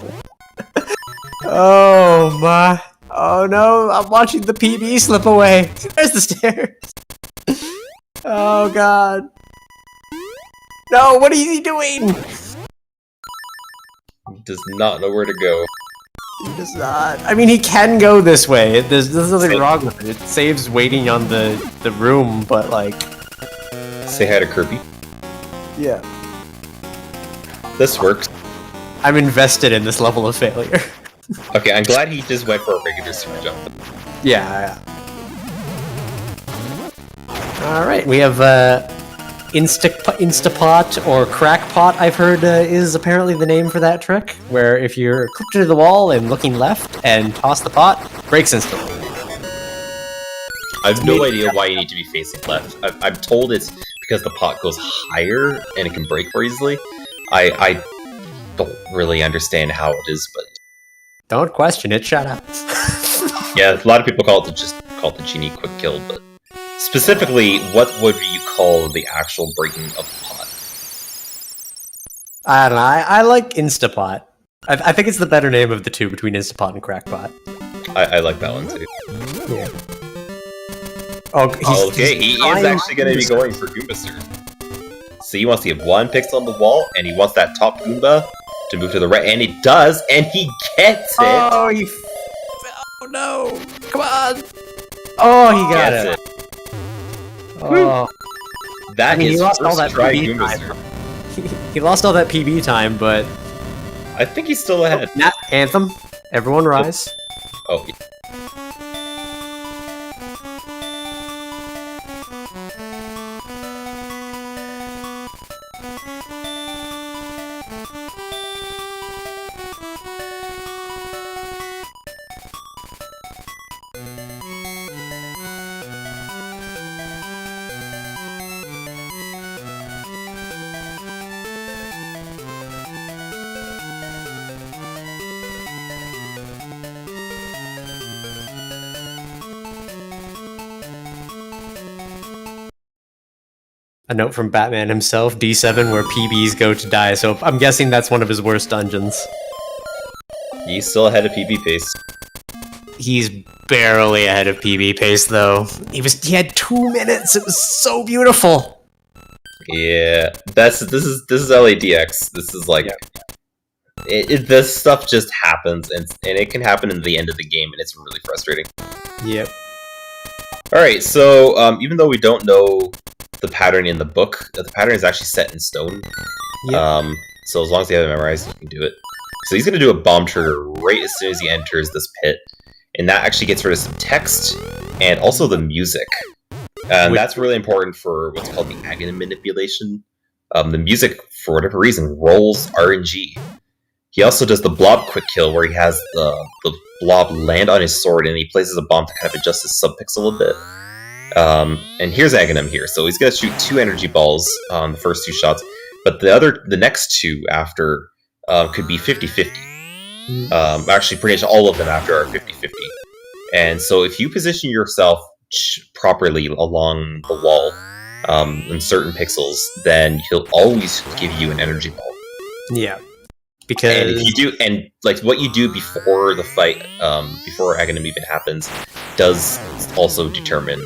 Oh my! Oh no! I'm watching the PB slip away. There's the stairs. Oh god! No! What is he doing? He does not know where to go. He does not. I mean, he can go this way. There's nothing wrong with it. It saves waiting on the room, but like, Say hi to Kirby. yeah. This works. I'm invested in this level of failure. Okay, I'm glad he just went for a regular super jump. Yeah. All right, we have Instapot or Crackpot. I've heard is apparently the name for that trick, where if you're clipped to the wall and looking left and toss the pot, breaks instantly. I have no idea why you need to be facing left. I'm told it's because the pot goes higher and it can break more easily. I don't really understand how it is, but Don't question it. Shut up. yeah, a lot of people call it the genie quick kill, but specifically, what would you call the actual breaking of the pot? I don't know. I like Instapot. I think it's the better name of the two between Instapot and Crackpot. I like that one too. Yeah. Oh, Okay, he is actually going to be going for Goombaster. So he wants to get one pixel on the wall, and he wants that top Goomba to move to the right, and it does, and he gets it! Oh, oh no! Come on! Oh, he got Gets it. it. Oh, That I mean, he is lost all first that try PB Goombaster. he lost all that PB time, but I think he's still ahead. Nat Anthem. Everyone rise. Oh, yeah. A note from Batman himself, D7, where PBs go to die, so I'm guessing that's one of his worst dungeons. He's still ahead of PB pace. He's barely ahead of PB pace, though. He had 2 minutes. It was so beautiful. Yeah, this is LADX. This is like this stuff just happens, and it can happen in the end of the game, and it's really frustrating. Yep. All right, so even though we don't know the pattern in the book, the pattern is actually set in stone. Yep. So as long as you have it memorized, you can do it. So he's gonna do a bomb trigger right as soon as he enters this pit, and that actually gets rid of some text and also the music. And that's really important for what's called the Aghanim manipulation. The music, for whatever reason, rolls RNG. He also does the blob quick kill, where he has the blob land on his sword, and he places a bomb to kind of adjust his subpixel a bit. And here's Aghanim here. So he's going to shoot 2 energy balls on the first 2 shots, but the next 2 after could be 50-50. Actually, pretty much all of them after are 50-50. And so if you position yourself properly along the wall in certain pixels, then he'll always give you an energy ball. Yeah. Because... And if you do, and like what you do before the fight, before Aghanim even happens, does also determine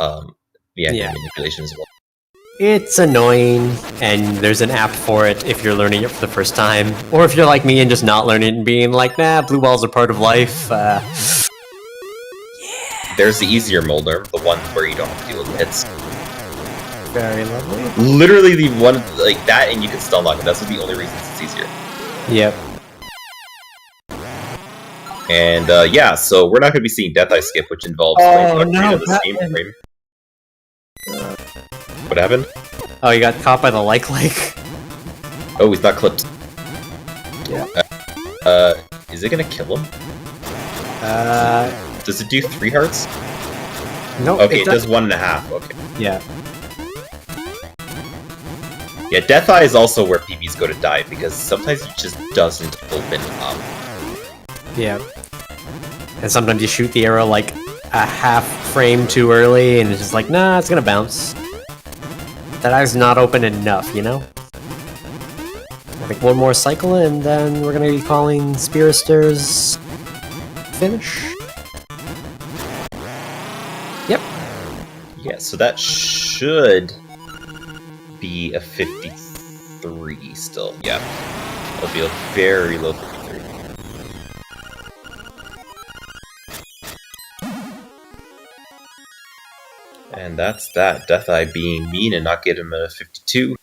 the Aghanim manipulation as well. It's annoying, and there's an app for it if you're learning it for the first time. Or if you're like me and just not learning it and being like, nah, blue balls are part of life. There's the easier molder, the one where you don't have to deal with hits. Very lovely. Literally the one like that, and you can stun lock it. That's the only reason it's easier. Yep. And yeah, so we're not going to be seeing Death Eye Skip, which involves the same frame. What happened? Oh, you got caught by the like. Oh, he's not clipped. Yeah. Is it going to kill him? Does it do 3 hearts? No. Okay, it does 1.5. Okay. Yeah. Yeah, Death Eye is also where PBs go to die, because sometimes it just doesn't open up. Yeah. And sometimes you shoot the arrow like a half frame too early, and it's just like, nah, it's gonna bounce. That eye's not open enough, you know? I think one more cycle, and then we're gonna be calling Spiraster's finish. Yep. Yeah, so that should be a 53 still. Yeah. It'll be a very low 53. And that's that. Death Eye being mean and not get him a 52.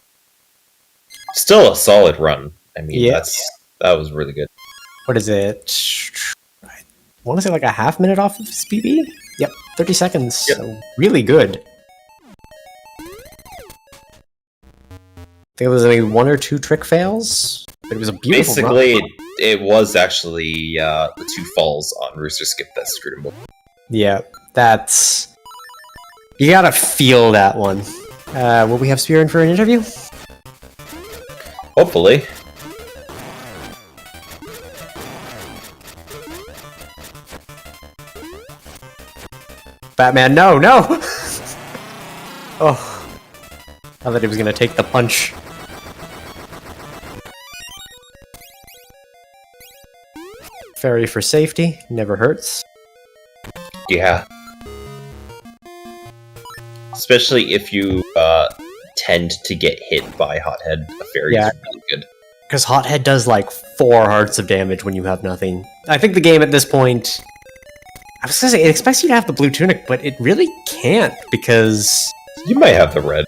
Still a solid run. I mean, Yeah. that was really good. What is it? I want to say like a half minute off of his PB? Yep, 30 seconds. Yep. So really good. I think there was maybe one or two trick fails, but it was a beautiful Basically, run. it was actually the 2 falls on Rooster Skip that screwed him up. Yeah, that's... You gotta feel that one. Will we have Spear in for an interview? Hopefully. Batman, no, no! Oh. I thought he was gonna take the punch. Fairy for safety, never hurts. Yeah. Especially if you tend to get hit by Hothead, a fairy Yeah. is really good. Because Hothead does like 4 hearts of damage when you have nothing. I think the game at this point... I was gonna say, it expects you to have the blue tunic, but it really can't, because... You might have the red.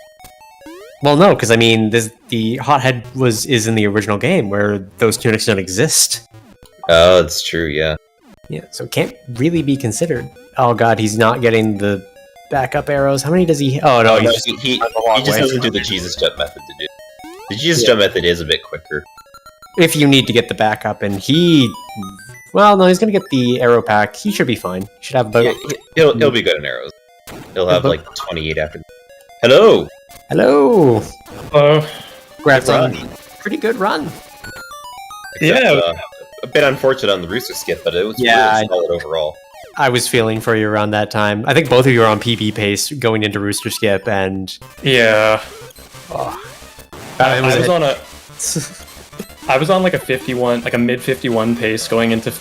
Well, no, because I mean, the Hothead is in the original game, where those tunics don't exist. Oh, that's true, yeah. Yeah, so it can't really be considered. Oh god, he's not getting the backup arrows. How many does he... Oh no, he's just... he just doesn't do the Jesus Jump method to do. The Jesus Yeah. Jump method is a bit quicker. If you need to get the backup, and he... Well, no, he's gonna get the arrow pack. He should be fine. He should have about... Yeah, he'll be good in arrows. He'll have like 28 after. Hello! Hello! Congrats Good on pretty good run. Except, a bit unfortunate on the Rooster Skip, but it was really solid overall. I was feeling for you around that time. I think both of you are on PB pace going into Rooster Skip, and... Yeah. I I was on like a 51, like a mid 51 pace going into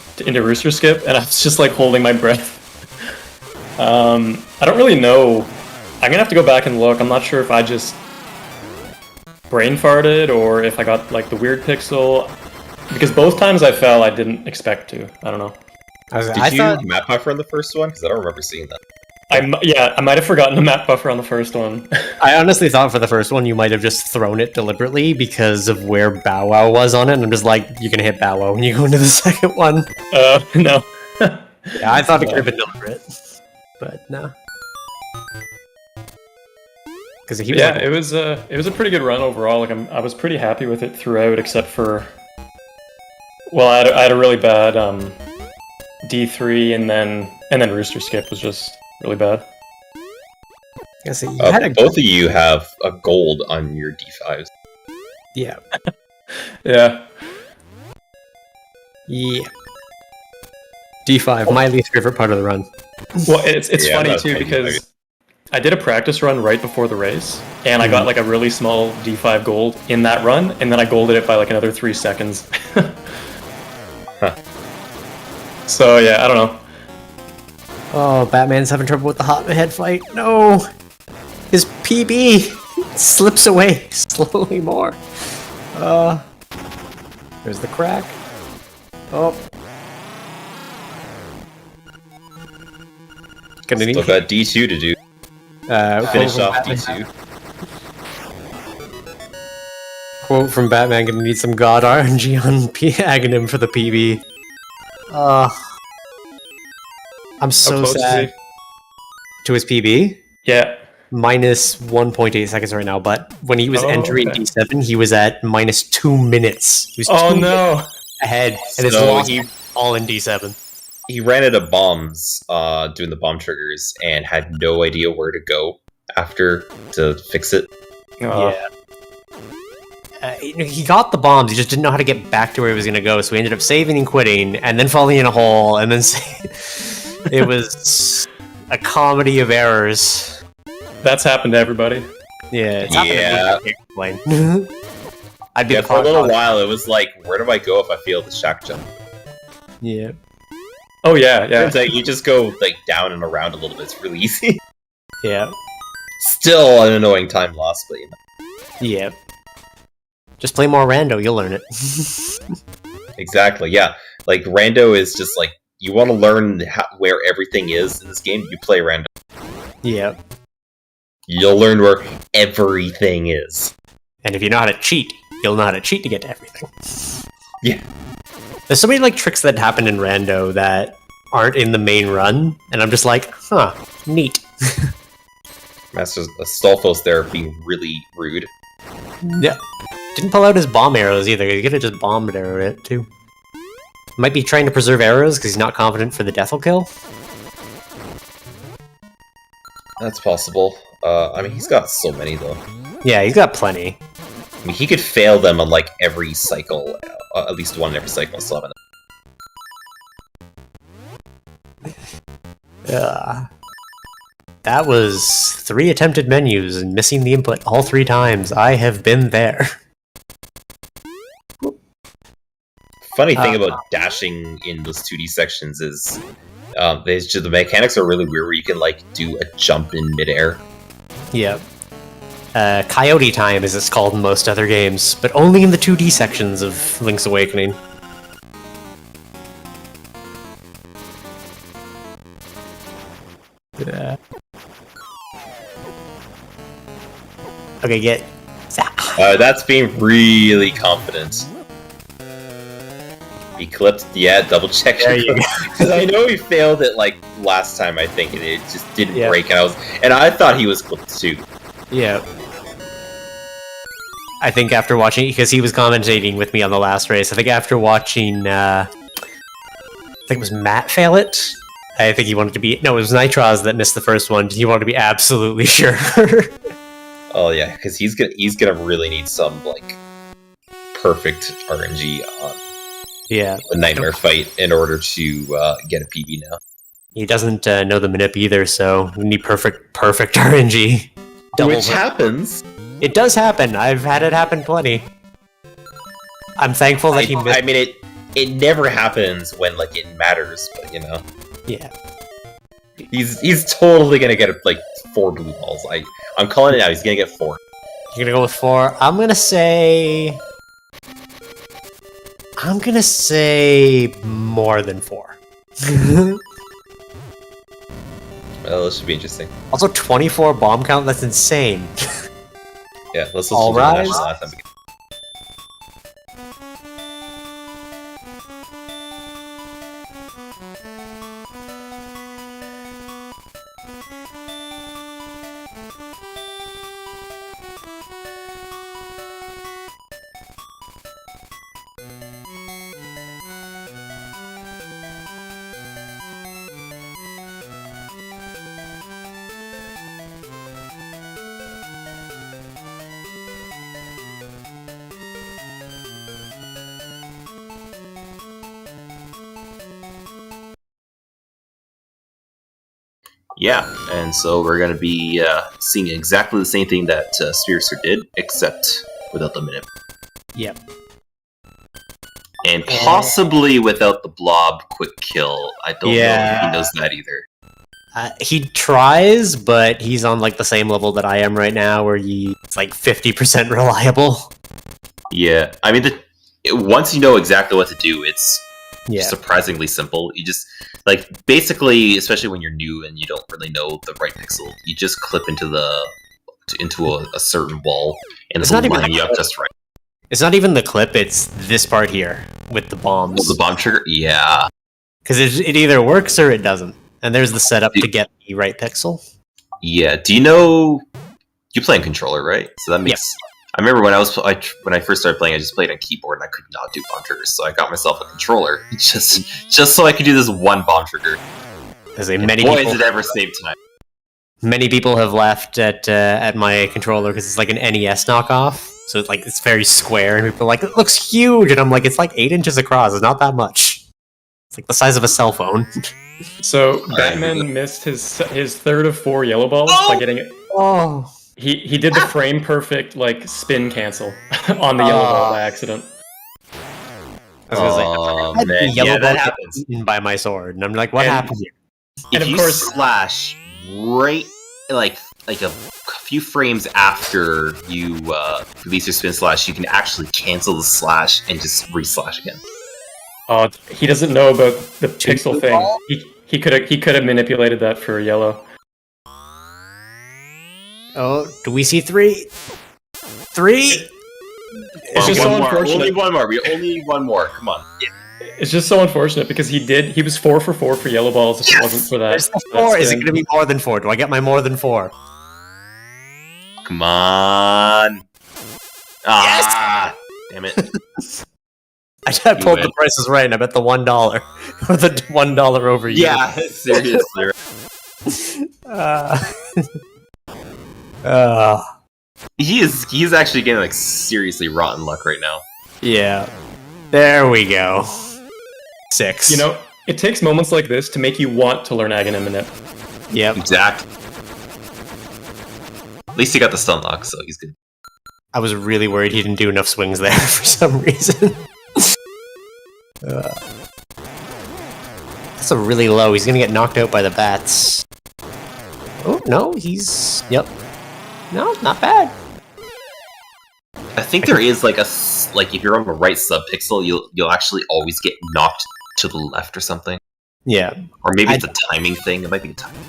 Rooster Skip, and I was just like holding my breath. I don't really know. I'm gonna have to go back and look. I'm not sure if I just brain farted or if I got like the weird pixel, because both times I fell, I didn't expect to. I don't know. Did you map buffer on the first one? Because I don't remember seeing that. I might have forgotten the map buffer on the first one. I honestly thought for the first one you might have just thrown it deliberately because of where Bow Wow was on it, and I'm just like, you're gonna hit Bow Wow when you go into the second one. No. Yeah, I thought it could have been deliberate, but no. Because he was like, it was a pretty good run overall. Like I was pretty happy with it throughout, except for, well, I had a really bad D3, and then Rooster Skip was just really bad. I see, you had a Both of you have a gold on your D5s. yeah. Yeah. Yeah. D5, my least favorite part of the run. Well, it's Yeah, funny that's too kind of because I did a practice run right before the race, and I got like a really small D5 gold in that run, and then I golded it by like another 3 seconds. So yeah, I don't know. Oh, Batman's having trouble with the hot head fight. No! His PB slips away slowly more. There's the crack. Oh. Gonna need Still got D2 to do. Finish off D2. Quote from Batman, gonna need some god RNG on Aghanim for the PB. I'm so close is sad. he? To his PB? Yeah. Minus 1.8 seconds right now, but when he was entering okay. D7, he was at minus 2 minutes. He was Oh 2 minutes no. ahead, and his So loss he- all in D7. He ran out of bombs doing the bomb triggers and had no idea where to go after to fix it. Yeah. He got the bombs, he just didn't know how to get back to where he was going to go, so he ended up saving and quitting, and then falling in a hole, and then... it was... A comedy of errors. That's happened to everybody. Yeah, it's happened to me. I can't explain. I'd be Yeah, the for a little product. while, it was like, where do I go if I feel the shack jump? Yeah. Oh yeah, yeah. Turns out you just go like down and around a little bit. It's really easy. Yeah. Still an annoying time loss, but you know. Yeah. Just play more rando, you'll learn it. Exactly, yeah. Like, rando is just like, you want to learn where everything is in this game, you play rando. Yeah. You'll learn where everything is. And if you know how to cheat, you'll know how to cheat to get to everything. Yeah. There's so many like tricks that happen in rando that aren't in the main run, and I'm just like, huh, neat. Master Stolfos there being really rude. Yeah. Didn't pull out his bomb arrows either. He could have just bombed arrowed it too. Might be trying to preserve arrows because he's not confident for the death'll kill. That's possible. I mean, he's got so many though. Yeah, he's got plenty. I mean, he could fail them on like every cycle, at least one in every cycle. So That was 3 attempted menus and missing the input all 3 times. I have been there. funny thing about dashing in those 2D sections is the mechanics are really weird. Where you can like do a jump in midair. Yeah. Coyote time, as it's called in most other games, but only in the 2D sections of Link's Awakening. Yeah. Okay, get... That's being really confident. He clipped, yeah, double check. There you go. Because I know he failed it like last time, I think, and it just didn't Yeah. break. And I thought he was clipped too. Yeah. I think after watching, because he was commentating with me on the last race, I think after watching, I think it was Matt fail it. I think he wanted to be, no, it was Nitros that missed the first one. He wanted to be absolutely sure. Oh yeah, because he's gonna really need some like perfect RNG on Yeah. the Nightmare fight in order to get a PB now. He doesn't know the manip either, so we need perfect RNG. Which happens. It does happen. I've had it happen plenty. I'm thankful that he missed. I mean, it never happens when like it matters, but you know, Yeah. he's totally gonna get like 4 blue balls. I'm calling it now. He's gonna get 4. You're gonna go with 4. I'm gonna say more than 4. Well, this should be interesting. Also, 24 bomb count. That's insane. Yeah, let's All listen to the rise. national anthem again. Yeah, and so we're going to be seeing exactly the same thing that Spiraster did, except without the minute. Yep. And possibly without the blob quick kill. I don't know if he knows that either. He tries, but he's on like the same level that I am right now, where he's like 50% reliable. Yeah, I mean, once you know exactly what to do, it's Yeah. surprisingly simple. You just, like, basically, especially when you're new and you don't really know the right pixel, you just clip into a certain wall, and It's it'll not even line the you up clip. just right. It's not even the clip, it's this part here with the bombs. Oh, the bomb trigger? Yeah. Because it either works or it doesn't. And there's the setup to get the right pixel. Yeah. Do you know... You play on controller, right? So that makes... I remember when I first started playing, I just played on keyboard, and I could not do bomb triggers, so I got myself a controller, just so I could do this one bomb trigger. Because Boy, many has people, it ever saved time. many people have laughed at my controller because it's like an NES knockoff. So it's like it's very square, and people are like, it looks huge, and I'm like, it's like 8 inches across. It's not that much. It's like the size of a cell phone. So Batman missed his third of 4 yellow balls by getting it. Oh. He did the frame perfect like spin cancel on the yellow ball by accident. I was gonna say, man. the yellow Yeah, ball that gets happens. eaten by my sword, and I'm like, what And- happened here? And If of you course- slash right, like a few frames after you release your spin slash, you can actually cancel the slash and just re-slash again. He doesn't know about the Chase pixel the thing. ball? He could have manipulated that for yellow. Oh, do we see 3? 3? It's just so one more. unfortunate. Only one more. We only need one more. Come on. It's just so unfortunate because he was 4 for 4 for yellow balls if it wasn't for that. There's the that 4. Is it spin. going to be more than 4? Do I get my more than 4? Come on. Ah, damn it. I pulled win. the prices right, and I bet the $1 or the $1 over you. Yeah, seriously. He's actually getting like seriously rotten luck right now. Yeah. There we go. 6. You know, it takes moments like this to make you want to learn Aghaniminate. Yep. Exactly. At least he got the stun lock, so he's good. I was really worried he didn't do enough swings there for some reason. That's a really low. He's gonna get knocked out by the bats. Oh, no, he's... Yep. No, not bad. I think there is like like if you're on the right subpixel, you'll actually always get knocked to the left or something. Yeah. Or maybe it's a timing thing. It might be a timing.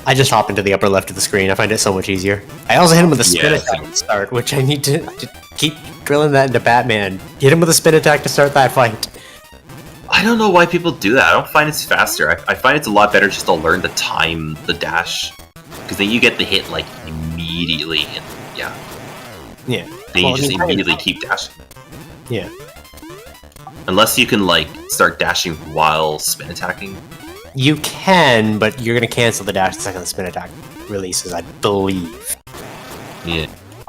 I just hop into the upper left of the screen. I find it so much easier. I also hit him with a spin Yeah, attack to start, which I need to keep drilling that into Batman. Hit him with a spin attack to start that fight. I don't know why people do that. I don't find it's faster. I find it's a lot better just to learn the time, the dash. Because then you get the hit, like, immediately. And yeah. Yeah. Then Well, you just I mean, immediately keep dashing. Yeah. Unless you can, like, start dashing while spin attacking. You can, but you're going to cancel the dash the second the spin attack releases, I believe. Yeah.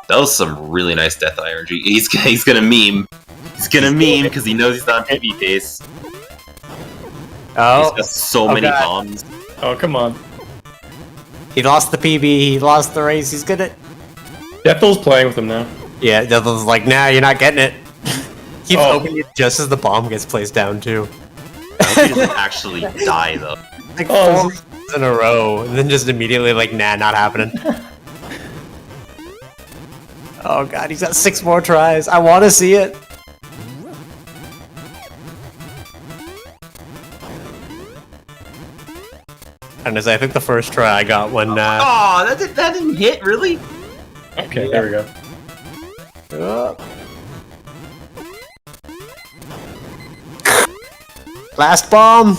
That was some really nice Death Eye energy. He's gonna meme. He's gonna meme because he knows he's not PB base. Oh, He's got so many God. bombs. Oh, come on. he lost the PB, he lost the race, he's gonna... Deathl's playing with him now. Yeah, Devil's like, nah, you're not getting it. Keeps Oh. opening it just as the bomb gets placed down, too. I hope he doesn't actually die, though. Like Oh, 4 rounds in a row, and then just immediately like, nah, not happening. Oh god, he's got 6 more tries. I want to see it. And as I think the first try I got when Oh, that didn't hit, really? Okay, there we go. Last bomb,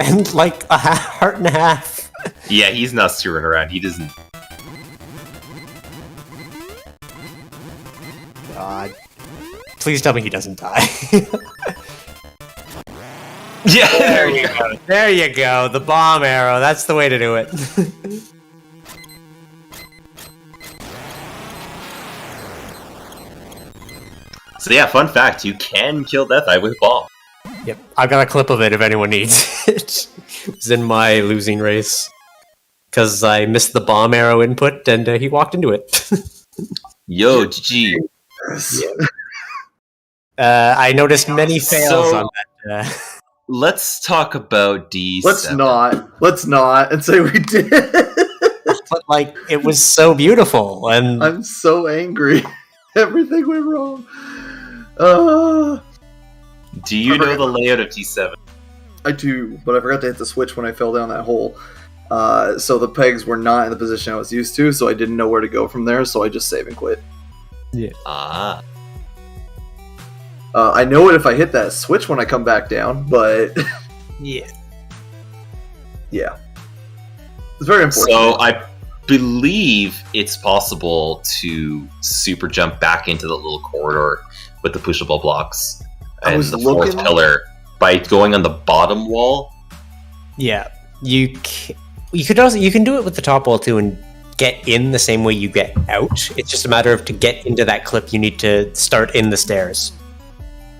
and like a heart and a half. Yeah, he's not screwing around. He doesn't. God, please tell me he doesn't die. Yeah, there you go. There you go, the bomb arrow. That's the way to do it. So yeah, fun fact: you can kill Death Eye with bomb. Yep, I've got a clip of it if anyone needs it. It was in my losing race because I missed the bomb arrow input and he walked into it. Yo, GG. I noticed many fails So- on that. Let's talk about D7. Let's not, and say we did. But like, it was so beautiful, and I'm so angry. Everything went wrong. Do you know the layout of D7? I do, but I forgot to hit the switch when I fell down that hole. So the pegs were not in the position I was used to, so I didn't know where to go from there, so I just save and quit. Ah. I know it if I hit that switch when I come back down, but yeah, yeah. It's very important. So I believe it's possible to super jump back into the little corridor with the pushable blocks I and was the fourth looking- pillar by going on the bottom wall. yeah. You can do it with the top wall too, and get in the same way you get out. It's just a matter of to get into that clip, you need to start in the stairs.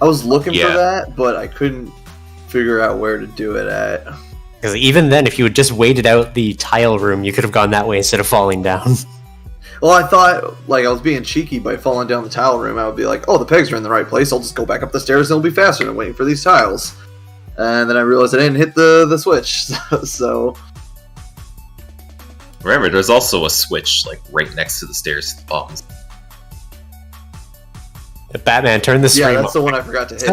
I was looking Yeah. for that, but I couldn't figure out where to do it at. Because even then, if you had just waited out the tile room, you could have gone that way instead of falling down. Well, I thought, like, I was being cheeky by falling down the tile room. I would be like, oh, the pegs are in the right place. I'll just go back up the stairs and it'll be faster than waiting for these tiles. And then I realized I didn't hit the switch. So... Remember, there's also a switch, like, right next to the stairs at the bottom. Batman, turn the stream yeah, that's on. the one I forgot to hit.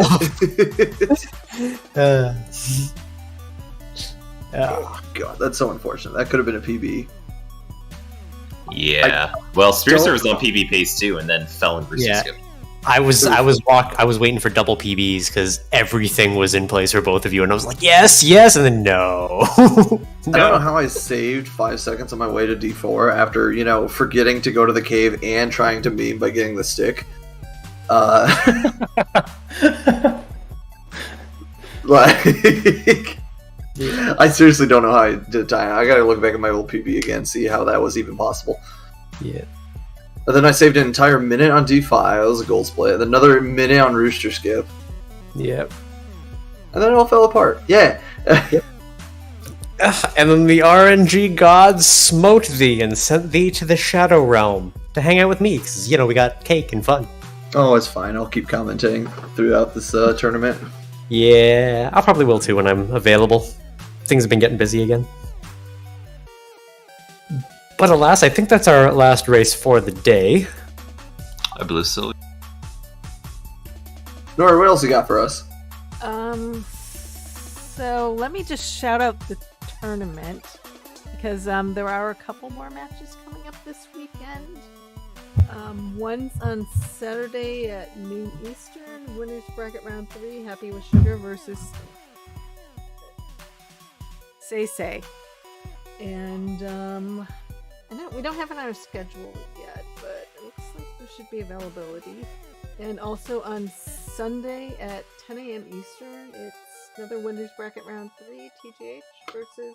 Oh, God, that's so unfortunate. That could have been a PB. Yeah. Well, Spiraster was on PB pace too, and then fell in Bruce's skip. I was waiting for double PBs because everything was in place for both of you, and I was like, yes, and then no. I don't know how I saved 5 seconds on my way to D4 after, forgetting to go to the cave and trying to meme by getting the stick. Like, I seriously don't know how I did time. I gotta look back at my old PB again, see how that was even possible. Yeah. And then I saved an entire minute on D5. That was a gold split. Then another minute on Rooster Skip. Yep. And then it all fell apart. Yeah. And then the RNG gods smote thee and sent thee to the Shadow Realm to hang out with me, because, we got cake and fun. Oh, it's fine. I'll keep commenting throughout this tournament. Yeah, I probably will too when I'm available. Things have been getting busy again. But alas, I think that's our last race for the day. I believe so. Nora, what else you got for us? So let me just shout out the tournament because there are a couple more matches coming up this weekend. One's on Saturday at noon Eastern. Winners bracket round 3. Happy with Sugar versus Say. And we don't have it on our schedule yet, but it looks like there should be availability. And also on Sunday at 10 a.m. Eastern, it's another winners bracket round 3. TGH versus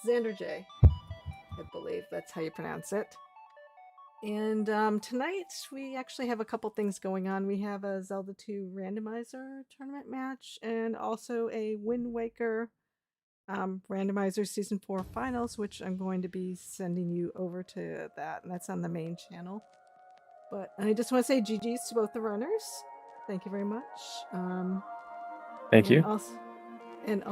Xander J. I believe that's how you pronounce it. And tonight we actually have a couple things going on. We have a Zelda 2 randomizer tournament match and also a Wind Waker randomizer season 4 finals, which I'm going to be sending you over to that, and that's on the main channel. But I just want to say GG's to both the runners. Thank you very much. Thank you. And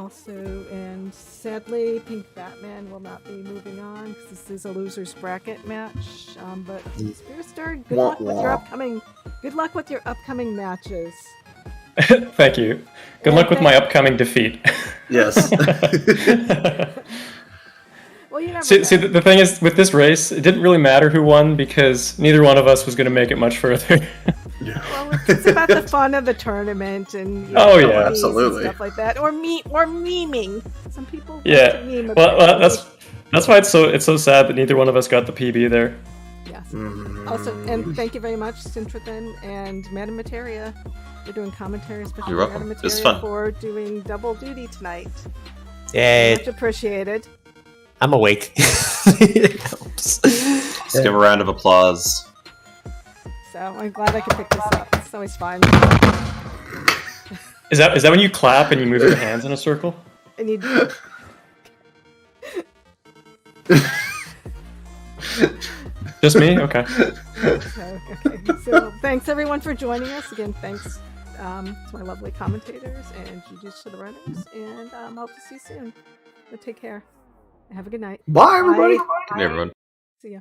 sadly, Pink Batman will not be moving on because this is a losers bracket match. But Spiraster, good luck with your upcoming matches. Thank you. Good luck with my upcoming defeat. Yes. Well, you never See, the thing is, with this race, it didn't really matter who won because neither one of us was going to make it much further. Well, it's about the fun of the tournament and absolutely, and stuff like that, or memeing. Some people meme well, that's why it's so sad that neither one of us got the PB there. Yes. Also, and thank you very much, Sintrathan and Madam Materia, for doing commentary, especially Madam Materia for doing double duty tonight. Yay! Much appreciated. I'm awake. It helps. Let's give a round of applause. So I'm glad I could pick this up. It's always fun. Is that when you clap and you move your hands in a circle? And you Just me? Okay. Okay. So thanks everyone for joining us. Again, thanks to my lovely commentators and GG's to the runners. And hope to see you soon. But take care. Have a good night. Bye, everybody. Good night, everyone. See ya.